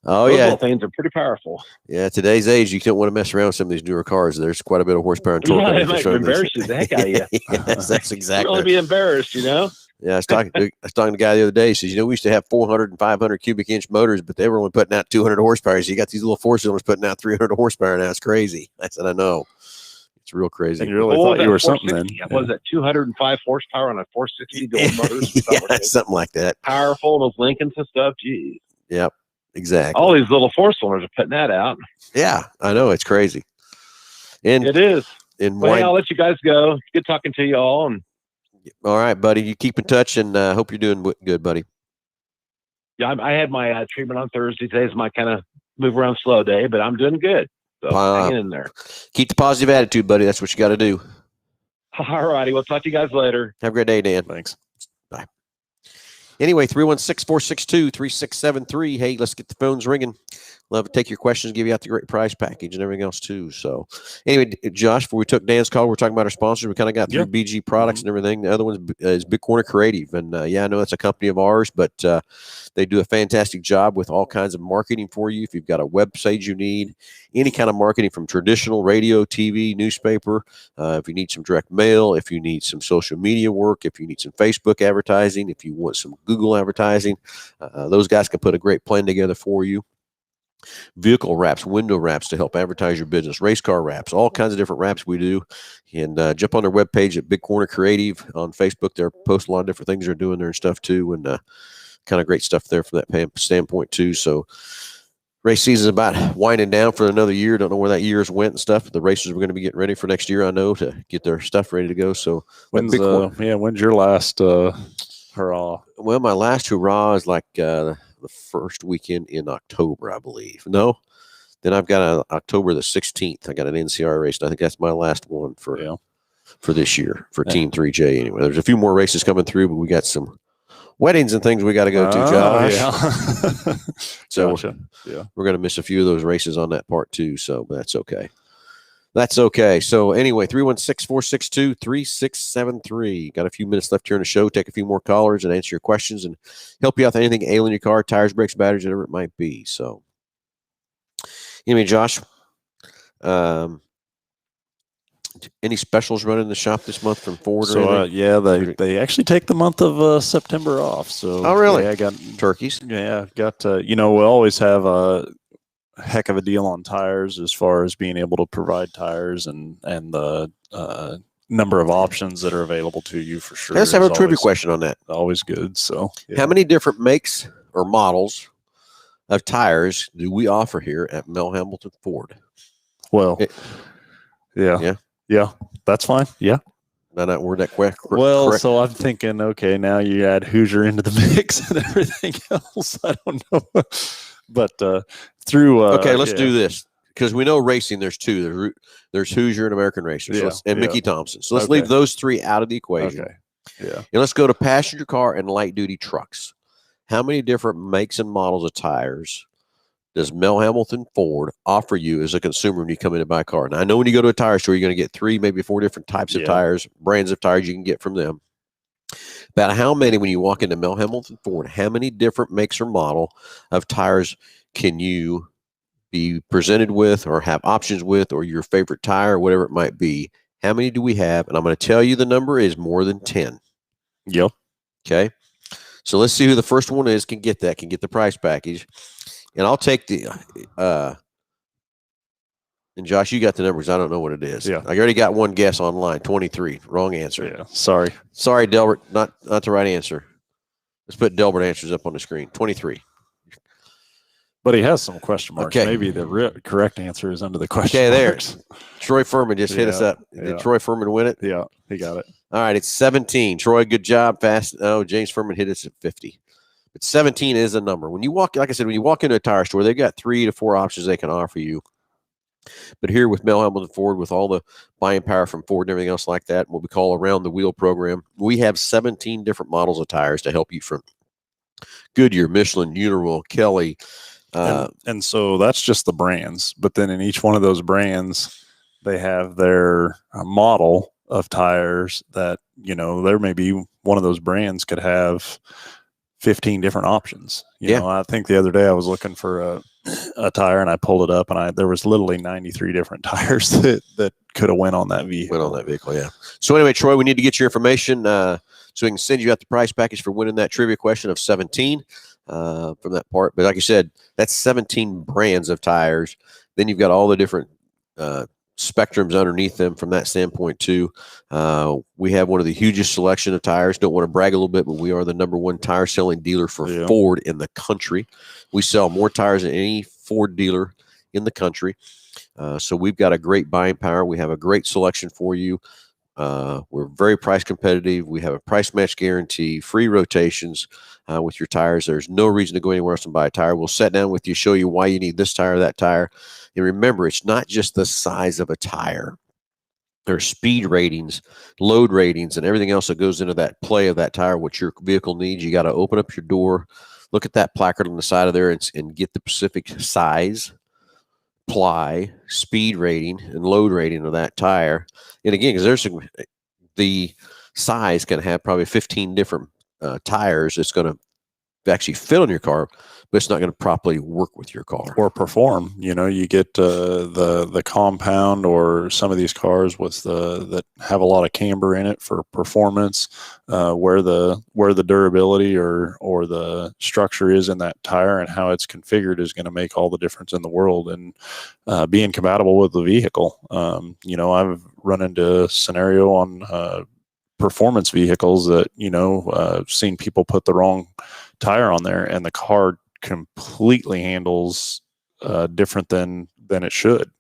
Speaker 1: Oh
Speaker 4: those
Speaker 1: yeah,
Speaker 4: little things are pretty powerful.
Speaker 1: Yeah, today's age, you don't want to mess around with some of these newer cars. There's quite a bit of horsepower and torque.
Speaker 4: Yeah, it might embarrass the heck out of you.
Speaker 1: Yes, that's exactly.
Speaker 4: You'll really be embarrassed, you know.
Speaker 1: Yeah, I was talking to the guy the other day. He says, we used to have 400 and 500 cubic inch motors, but they were only putting out 200 horsepower. So you got these little four cylinders putting out 300 horsepower now. It's crazy. I said, I know. It's real crazy.
Speaker 2: And you really thought you were something then.
Speaker 4: Was that 205 horsepower on a 460 dual motors?
Speaker 1: Yeah, something like that.
Speaker 4: Powerful, those Lincolns and stuff. Geez.
Speaker 1: Yep, exactly.
Speaker 4: All these little four cylinders are putting that out.
Speaker 1: Yeah, I know. It's crazy. And
Speaker 4: it is.
Speaker 1: And
Speaker 4: well, I'll let you guys go. Good talking to you all. And
Speaker 1: all right, buddy. You keep in touch, and hope you're doing good, buddy.
Speaker 4: Yeah, I had my treatment on Thursday. Today's my kind of move around slow day, but I'm doing good. So hang in there.
Speaker 1: Keep the positive attitude, buddy. That's what you got to do.
Speaker 4: All righty. We'll talk to you guys later.
Speaker 1: Have a great day, Dan.
Speaker 2: Thanks.
Speaker 1: Bye. Anyway, 316-462-3673. Hey, let's get the phones ringing. Love to take your questions, give you out the great prize package and everything else too. So anyway, Josh, before we took Dan's call, we're talking about our sponsors. We kind of got through BG products and everything. The other one is Big Corner Creative. And yeah, I know that's a company of ours, but they do a fantastic job with all kinds of marketing for you. If you've got a website you need, any kind of marketing from traditional radio, TV, newspaper, if you need some direct mail, if you need some social media work, if you need some Facebook advertising, if you want some Google advertising, those guys can put a great plan together for you. Vehicle wraps, window wraps to help advertise your business, race car wraps, all kinds of different wraps we do. And jump on their webpage at Big Corner Creative on Facebook. They're posting a lot of different things they're doing there and stuff too. And kind of great stuff there from that standpoint too. So race season is about winding down for another year. Don't know where that year's went and stuff. But the racers are going to be getting ready for next year, I know, to get their stuff ready to go. So
Speaker 2: when's your last hurrah?
Speaker 1: Well, my last hurrah is like the first weekend in October, I believe. No, then I've got October the 16th. I got an NCR race, and I think that's my last one for this year for Team 3J. Anyway, there's a few more races coming through, but we got some weddings and things we got to go to, Josh.
Speaker 2: Yeah.
Speaker 1: So we're going to miss a few of those races on that part too. So that's okay. That's okay. So anyway, 316-462-3673. Got a few minutes left here in the show. Take a few more callers and answer your questions and help you out with anything ailing your car, tires, brakes, batteries, whatever it might be. So anyway, Josh, any specials running in the shop this month from Ford?
Speaker 2: So they actually take the month of September off. So
Speaker 1: really?
Speaker 2: Yeah, I got
Speaker 1: turkeys.
Speaker 2: Yeah, got we always have a heck of a deal on tires as far as being able to provide tires and the number of options that are available to you for sure.
Speaker 1: Let's have a trivia question on that.
Speaker 2: Always good. So
Speaker 1: how many different makes or models of tires do we offer here at Mel Hambelton Ford?
Speaker 2: Well, yeah, that's fine. Yeah.
Speaker 1: Not word that quick.
Speaker 2: Well,
Speaker 1: correct.
Speaker 2: So I'm thinking, okay, now you add Hoosier into the mix and everything else. I don't know. But through
Speaker 1: okay, let's do this because we know racing. There's two. There's Hoosier and American Racers, and Mickey Thompson. So let's leave those three out of the equation.
Speaker 2: Okay. Yeah.
Speaker 1: And let's go to passenger car and light duty trucks. How many different makes and models of tires does Mel Hambelton Ford offer you as a consumer when you come in to buy a car? Now I know when you go to a tire store, you're going to get 3, maybe 4 different types of tires, brands of tires you can get from them. About how many, when you walk into Mel Hambelton Ford, how many different makes or model of tires can you be presented with or have options with, or your favorite tire, or whatever it might be? How many do we have? And I'm going to tell you the number is more than 10.
Speaker 2: Yep.
Speaker 1: Okay. So let's see who the first one is, can get the price package. And I'll take the and Josh, you got the numbers. I don't know what it is.
Speaker 2: Yeah.
Speaker 1: I already got one guess online. 23. Wrong answer.
Speaker 2: Yeah. Sorry,
Speaker 1: Delbert. Not the right answer. Let's put Delbert answers up on the screen. 23.
Speaker 2: But he has some question marks.
Speaker 1: Okay.
Speaker 2: Maybe the correct answer is under the question
Speaker 1: marks.
Speaker 2: there.
Speaker 1: Troy Furman just hit us up. Did Troy Furman win it?
Speaker 2: Yeah, he got it.
Speaker 1: All right, it's 17. Troy, good job. Fast. Oh, James Furman hit us at 50. But 17 is a number. When you walk, like I said, when you walk into a tire store, they've got 3 to 4 options they can offer you. But here with Mel Hambelton Ford, with all the buying power from Ford and everything else like that, what we call around the wheel program, we have 17 different models of tires to help you from Goodyear, Michelin, Uniroyal, Kelly.
Speaker 2: And so that's just the brands. But then in each one of those brands, they have their model of tires that, there may be one of those brands could have 15 different options. You know, I think the other day I was looking for a tire and I pulled it up and there was literally 93 different tires that could have went on that vehicle.
Speaker 1: Yeah. So anyway, Troy, we need to get your information so we can send you out the prize package for winning that trivia question of 17 from that part. But like you said, that's 17 brands of tires. Then you've got all the different spectrums underneath them from that standpoint too. We have one of the hugest selection of tires. Don't want to brag a little bit, but we are the #1 tire selling dealer for Ford in the country. We sell more tires than any Ford dealer in the country. So we've got a great buying power. We have a great selection for you. We're very price competitive. We have a price match guarantee, free rotations with your tires. There's no reason to go anywhere else and buy a tire. We'll sit down with you, show you why you need this tire or that tire. And remember, it's not just the size of a tire. There's speed ratings, load ratings, and everything else that goes into that play of that tire, what your vehicle needs. You got to open up your door, look at that placard on the side of there and get the specific size, ply, speed rating, and load rating of that tire. And again, because the size can have probably 15 different tires that's going to actually fit on your car, but it's not going to properly work with your car
Speaker 2: or perform. You get the compound or some of these cars with that have a lot of camber in it for performance, where the durability or the structure is in that tire and how it's configured is going to make all the difference in the world and being compatible with the vehicle. I've run into a scenario on performance vehicles that seen people put the wrong tire on there and the car completely handles different than it should,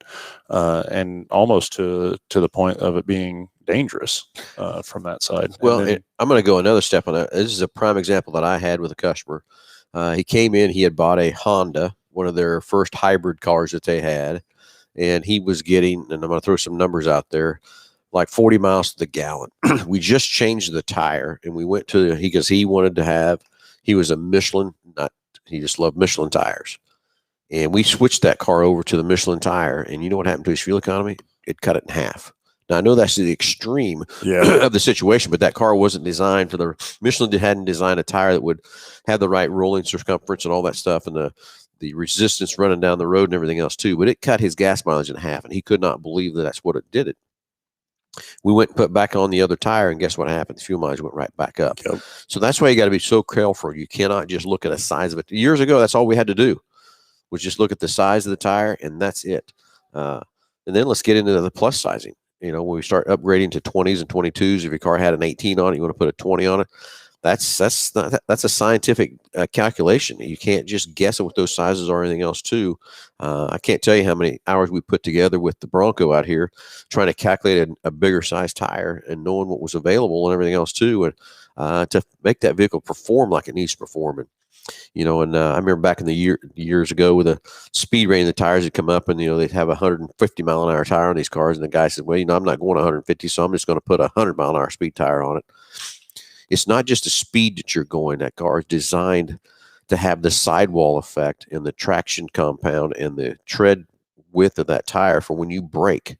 Speaker 2: and almost to the point of it being dangerous from that side.
Speaker 1: Well, I'm going to go another step on that. This is a prime example that I had with a customer. He came in, he had bought a Honda, one of their first hybrid cars that they had, and he was getting, and I'm going to throw some numbers out there, like 40 miles to the gallon. We just changed the tire, and we went to because he wanted to have. He was a Michelin, he just loved Michelin tires. And we switched that car over to the Michelin tire. And you know what happened to his fuel economy? It cut it in half. Now, I know that's the extreme of the situation, but that car wasn't designed for Michelin hadn't designed a tire that would have the right rolling circumference and all that stuff and the resistance running down the road and everything else too. But it cut his gas mileage in half, and he could not believe that that's what it did it. We went and put back on the other tire, and guess what happened? The fuel mileage went right back up. Yep. So that's why you got to be so careful. You cannot just look at the size of it. Years ago, that's all we had to do was just look at the size of the tire, and that's it. And then let's get into the plus sizing. When we start upgrading to 20s and 22s, if your car had an 18 on it, you want to put a 20 on it. That's a scientific calculation. You can't just guess at what those sizes are or anything else too. I can't tell you how many hours we put together with the Bronco out here trying to calculate a bigger size tire and knowing what was available and everything else too, and to make that vehicle perform like it needs to perform. And I remember back in the years ago with the speed rating, the tires would come up and they'd have a 150 mile an hour tire on these cars, and the guy said, well, I'm not going 150, so I'm just going to put a 100 mile an hour speed tire on it. It's not just the speed that you're going. That car is designed to have the sidewall effect and the traction compound and the tread width of that tire for when you brake.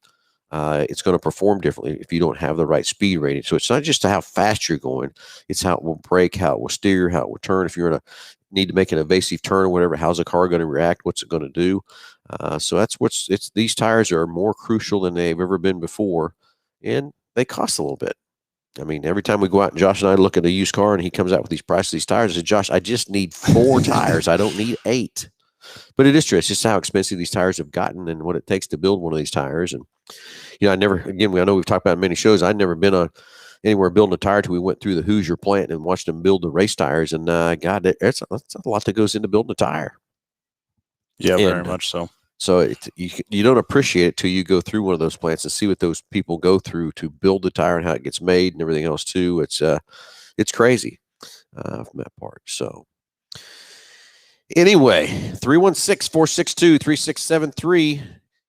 Speaker 1: It's going to perform differently if you don't have the right speed rating. So it's not just how fast you're going. It's how it will brake, how it will steer, how it will turn. If you're need to make an evasive turn or whatever, how's the car going to react? What's it going to do? So that's these tires are more crucial than they've ever been before, and they cost a little bit. I mean, every time we go out and Josh and I look at a used car and he comes out with these prices, these tires, I said, Josh, I just need 4 tires. I don't need 8. But it is true. It's just how expensive these tires have gotten and what it takes to build one of these tires. And, I know we've talked about in many shows. I'd never been anywhere building a tire till we went through the Hoosier plant and watched them build the race tires. And God, that's a lot that goes into building a tire.
Speaker 2: Yeah, very much so.
Speaker 1: So you don't appreciate it till you go through one of those plants and see what those people go through to build the tire and how it gets made and everything else too. It's crazy from that part. So anyway, 316-462-3673.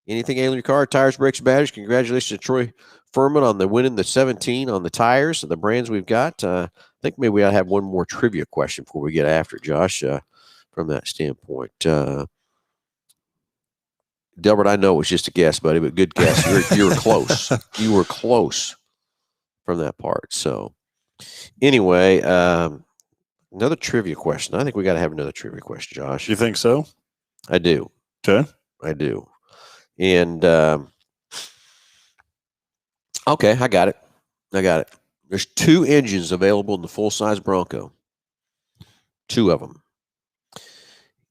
Speaker 1: Anything ailing your car, tires, brakes, batteries. Congratulations to Troy Furman on the winning the 17 on the tires, the brands we've got. I think maybe we ought to have one more trivia question before we get after Josh from that standpoint. Delbert, I know it was just a guess, buddy, but good guess. You were close. You were close from that part. So anyway, another trivia question. I think we got to have another trivia question, Josh.
Speaker 2: You think so?
Speaker 1: I do.
Speaker 2: Okay.
Speaker 1: I do. And okay, I got it. There's 2 engines available in the full-size Bronco. 2 of them.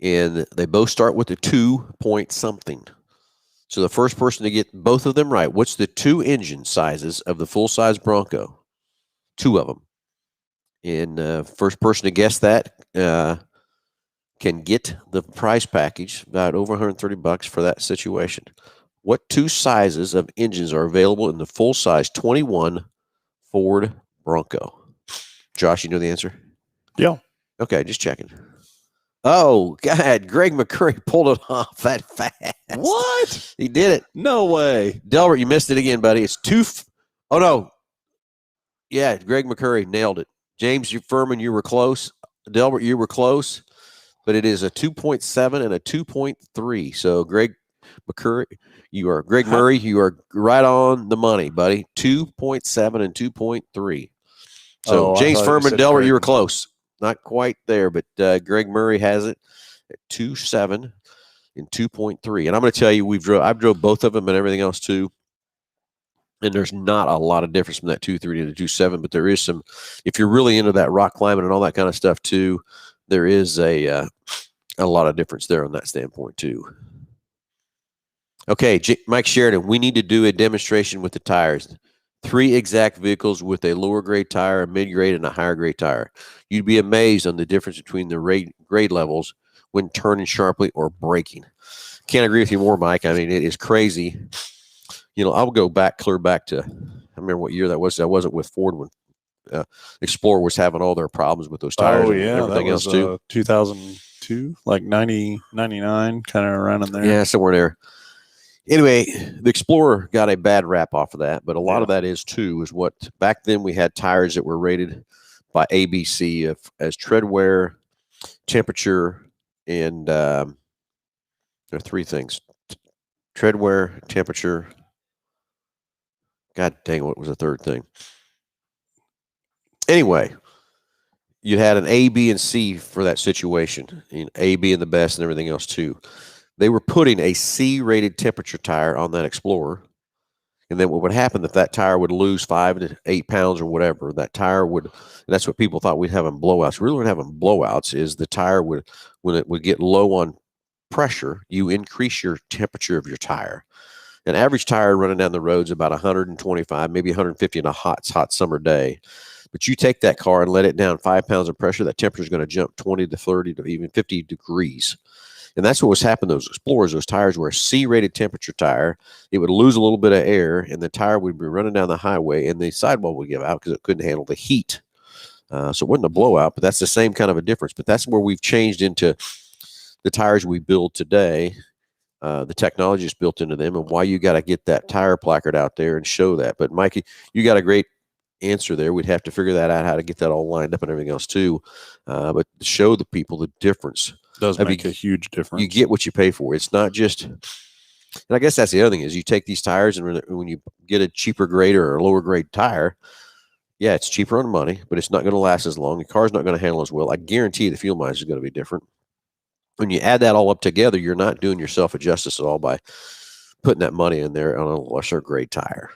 Speaker 1: And they both start with a 2 point something. So the first person to get both of them right, what's the 2 engine sizes of the full-size Bronco? 2 of them. And first person to guess that can get the prize package, about over $130 for that situation. What 2 sizes of engines are available in the full-size 21 Ford Bronco? Josh, you know the answer?
Speaker 2: Yeah.
Speaker 1: Okay, just checking. Oh, God, Greg McCurry pulled it off that fast.
Speaker 2: What?
Speaker 1: He did it.
Speaker 2: No way.
Speaker 1: Delbert, you missed it again, buddy. It's oh, no. Yeah, Greg McCurry nailed it. James Furman, you were close. Delbert, you were close. But it is a 2.7 and a 2.3. So Greg McCurry, Greg Murray, you are right on the money, buddy. 2.7 and 2.3. So James Furman, Delbert, you were close. Not quite there, but Greg Murray has it at 2.7 and 2.3. And I'm going to tell you, I've drove both of them and everything else too. And there's not a lot of difference from that 2.3 to the 2.7, but there is some. If you're really into that rock climbing and all that kind of stuff too, there is a lot of difference there on that standpoint too. Okay, Mike Sheridan, we need to do a demonstration with the tires. 3 exact vehicles with a lower grade tire, a mid grade, and a higher grade tire. You'd be amazed on the difference between the grade levels when turning sharply or braking. Can't agree with you more, Mike. I mean, it is crazy. You know, I'll go clear back to, I remember what year that was. I wasn't with Ford when Explorer was having all their problems with those tires.
Speaker 2: Oh, yeah.
Speaker 1: And everything
Speaker 2: that was,
Speaker 1: else too.
Speaker 2: 2002, like 90, 99, kind of around in there.
Speaker 1: Yeah, somewhere there. Anyway, the Explorer got a bad rap off of that, but a lot of that is what back then we had tires that were rated by ABC as tread wear, temperature, and there are 3 things: tread wear, temperature. God dang, what was the 3rd thing? Anyway, you had an A, B, and C for that situation. A being the best and everything else too. They were putting a C-rated temperature tire on that Explorer, and then what would happen if that tire would lose 5 to 8 pounds or whatever, that tire would, and that's what people thought we'd have in blowouts. Really, we're having blowouts is the tire would, when it would get low on pressure, you increase your temperature of your tire. An average tire running down the road is about 125, maybe 150 in a hot summer day. But you take that car and let it down 5 pounds of pressure, that temperature is going to jump 20 to 30 to even 50 degrees. And that's what was happening to those Explorers. Those tires were a C-rated temperature tire. It would lose a little bit of air, and the tire would be running down the highway, and the sidewall would give out because it couldn't handle the heat. So it wasn't a blowout, but that's the same kind of a difference. But that's where we've changed into the tires we build today. The technology is built into them, and why you got to get that tire placard out there and show that. But Mikey, you got a great answer there. We'd have to figure that out, how to get that all lined up and everything else too. But to show the people the difference.
Speaker 2: Does make a huge difference.
Speaker 1: You get what you pay for. It's not just, and I guess that's the other thing is you take these tires, and when you get a cheaper grade or a lower grade tire, yeah, it's cheaper on money, but it's not going to last as long. The car's not going to handle as well. I guarantee the fuel mileage is going to be different. When you add that all up together, you're not doing yourself a justice at all by putting that money in there on a lesser grade tire.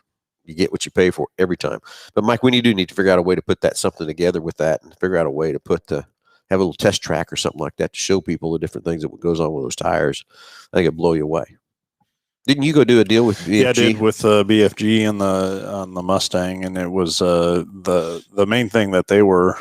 Speaker 1: You get what you pay for every time. But Mike, we need to figure out a way to put that something together with that, and figure out a way to have a little test track or something like that to show people the different things that goes on with those tires. I think it'd blow you away. Didn't you go do a deal with BFG?
Speaker 2: Yeah, I did with BFG on the Mustang, and it was the main thing that they were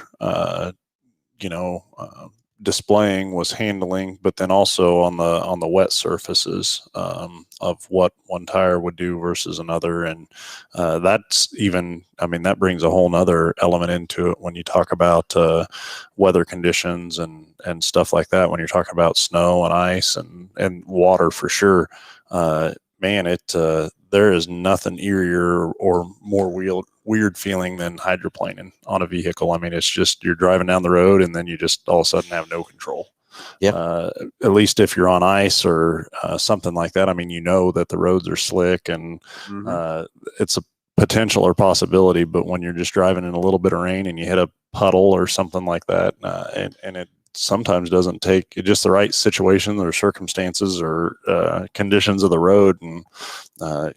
Speaker 2: displaying was handling, but then also on the wet surfaces of what one tire would do versus another. And that's even, I mean, that brings a whole nother element into it when you talk about weather conditions and stuff like that. When you're talking about snow and ice and water for sure, man, there is nothing eerier or more weird feeling than hydroplaning on a vehicle. I mean, it's just, you're driving down the road and then you just all of a sudden have no control.
Speaker 1: Yeah.
Speaker 2: At least if you're on ice or something like that. I mean, you know that the roads are slick and it's a potential or possibility, but when you're just driving in a little bit of rain and you hit a puddle or something like that, and it sometimes doesn't take just the right situation or circumstances or conditions of the road, and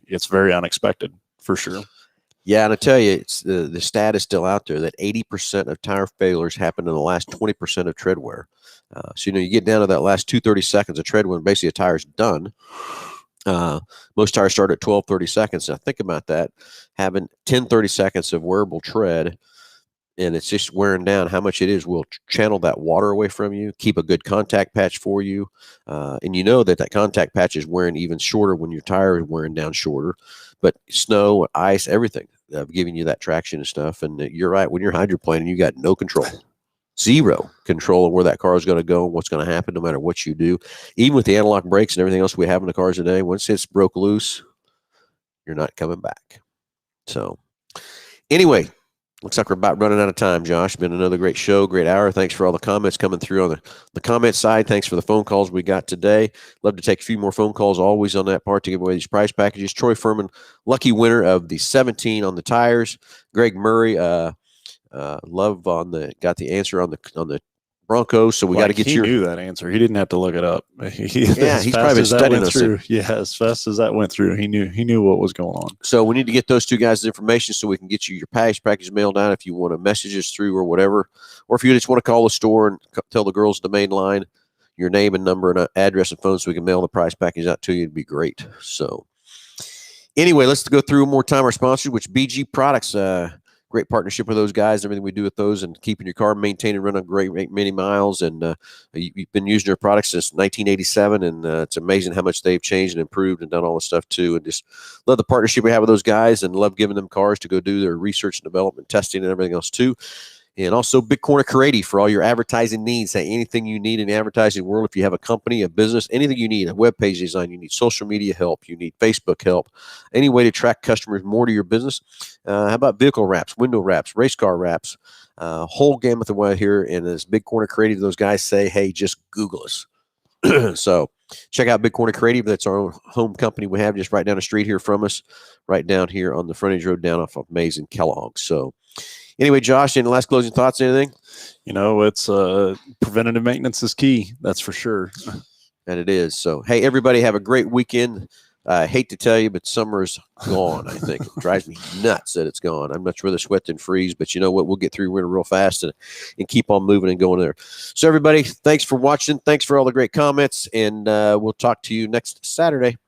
Speaker 2: it's very unexpected for sure.
Speaker 1: Yeah, and I tell you, it's the stat is still out there that 80% of tire failures happen in the last 20% of tread wear. So you get down to that last 2-30 seconds of tread when basically a tire's done. Most tires start at 12-30 seconds. Now think about that, having 10-30 seconds of wearable tread, and it's just wearing down. How much it is will channel that water away from you, keep a good contact patch for you, and you know that contact patch is wearing even shorter when your tire is wearing down shorter. But snow, ice, everything giving you that traction and stuff. And you're right, when you're hydroplaning, you got no control. Zero control of where that car is going to go, what's going to happen, no matter what you do. Even with the analog brakes and everything else we have in the cars today, once it's broke loose, you're not coming back. So anyway, looks like we're about running out of time, Josh. Been another great show, great hour. Thanks for all the comments coming through on the comment side. Thanks for the phone calls we got today. Love to take a few more phone calls always on that part to give away these prize packages. Troy Furman, lucky winner of the 17 on the tires. Greg Murray, love got the answer on the Broncos. So we got to get
Speaker 2: He knew that answer. He didn't have to look it up.
Speaker 1: He's probably been studying us.
Speaker 2: Yeah, as fast as that went through, he knew what was going on.
Speaker 1: So we need to get those two guys' information so we can get you your package mailed out if you want to message us through or whatever, or if you just want to call the store and tell the girls at the main line your name and number and address and phone so we can mail the prize package out to you. It'd be great. So anyway, let's go through one more time our sponsors, which BG Products. Great partnership with those guys, everything we do with those, and keeping your car maintained and running great many miles. And you've been using their products since 1987, and it's amazing how much they've changed and improved and done all this stuff too. And just love the partnership we have with those guys, and love giving them cars to go do their research and development, testing, and everything else too. And also Big Corner Carady for all your advertising needs. Say anything you need in the advertising world. If you have a company, a business, anything you need, a web page design, you need social media help, you need Facebook help, any way to track customers more to your business. How about vehicle wraps, window wraps, race car wraps, whole gamut of what here. And as Big Corner Carady, those guys say, hey, just Google us. So check out Big Corner Carady. That's our own home company we have just right down the street here from us, right down here on the frontage road down off of Mays and Kellogg. So anyway, Josh, any last closing thoughts, anything?
Speaker 2: It's preventative maintenance is key. That's for sure.
Speaker 1: And it is. So, hey, everybody have a great weekend. I hate to tell you, but summer is gone, I think. It drives me nuts that it's gone. I'd much rather sweat than freeze, but you know what? We'll get through winter real fast and keep on moving and going there. So, everybody, thanks for watching. Thanks for all the great comments, and we'll talk to you next Saturday.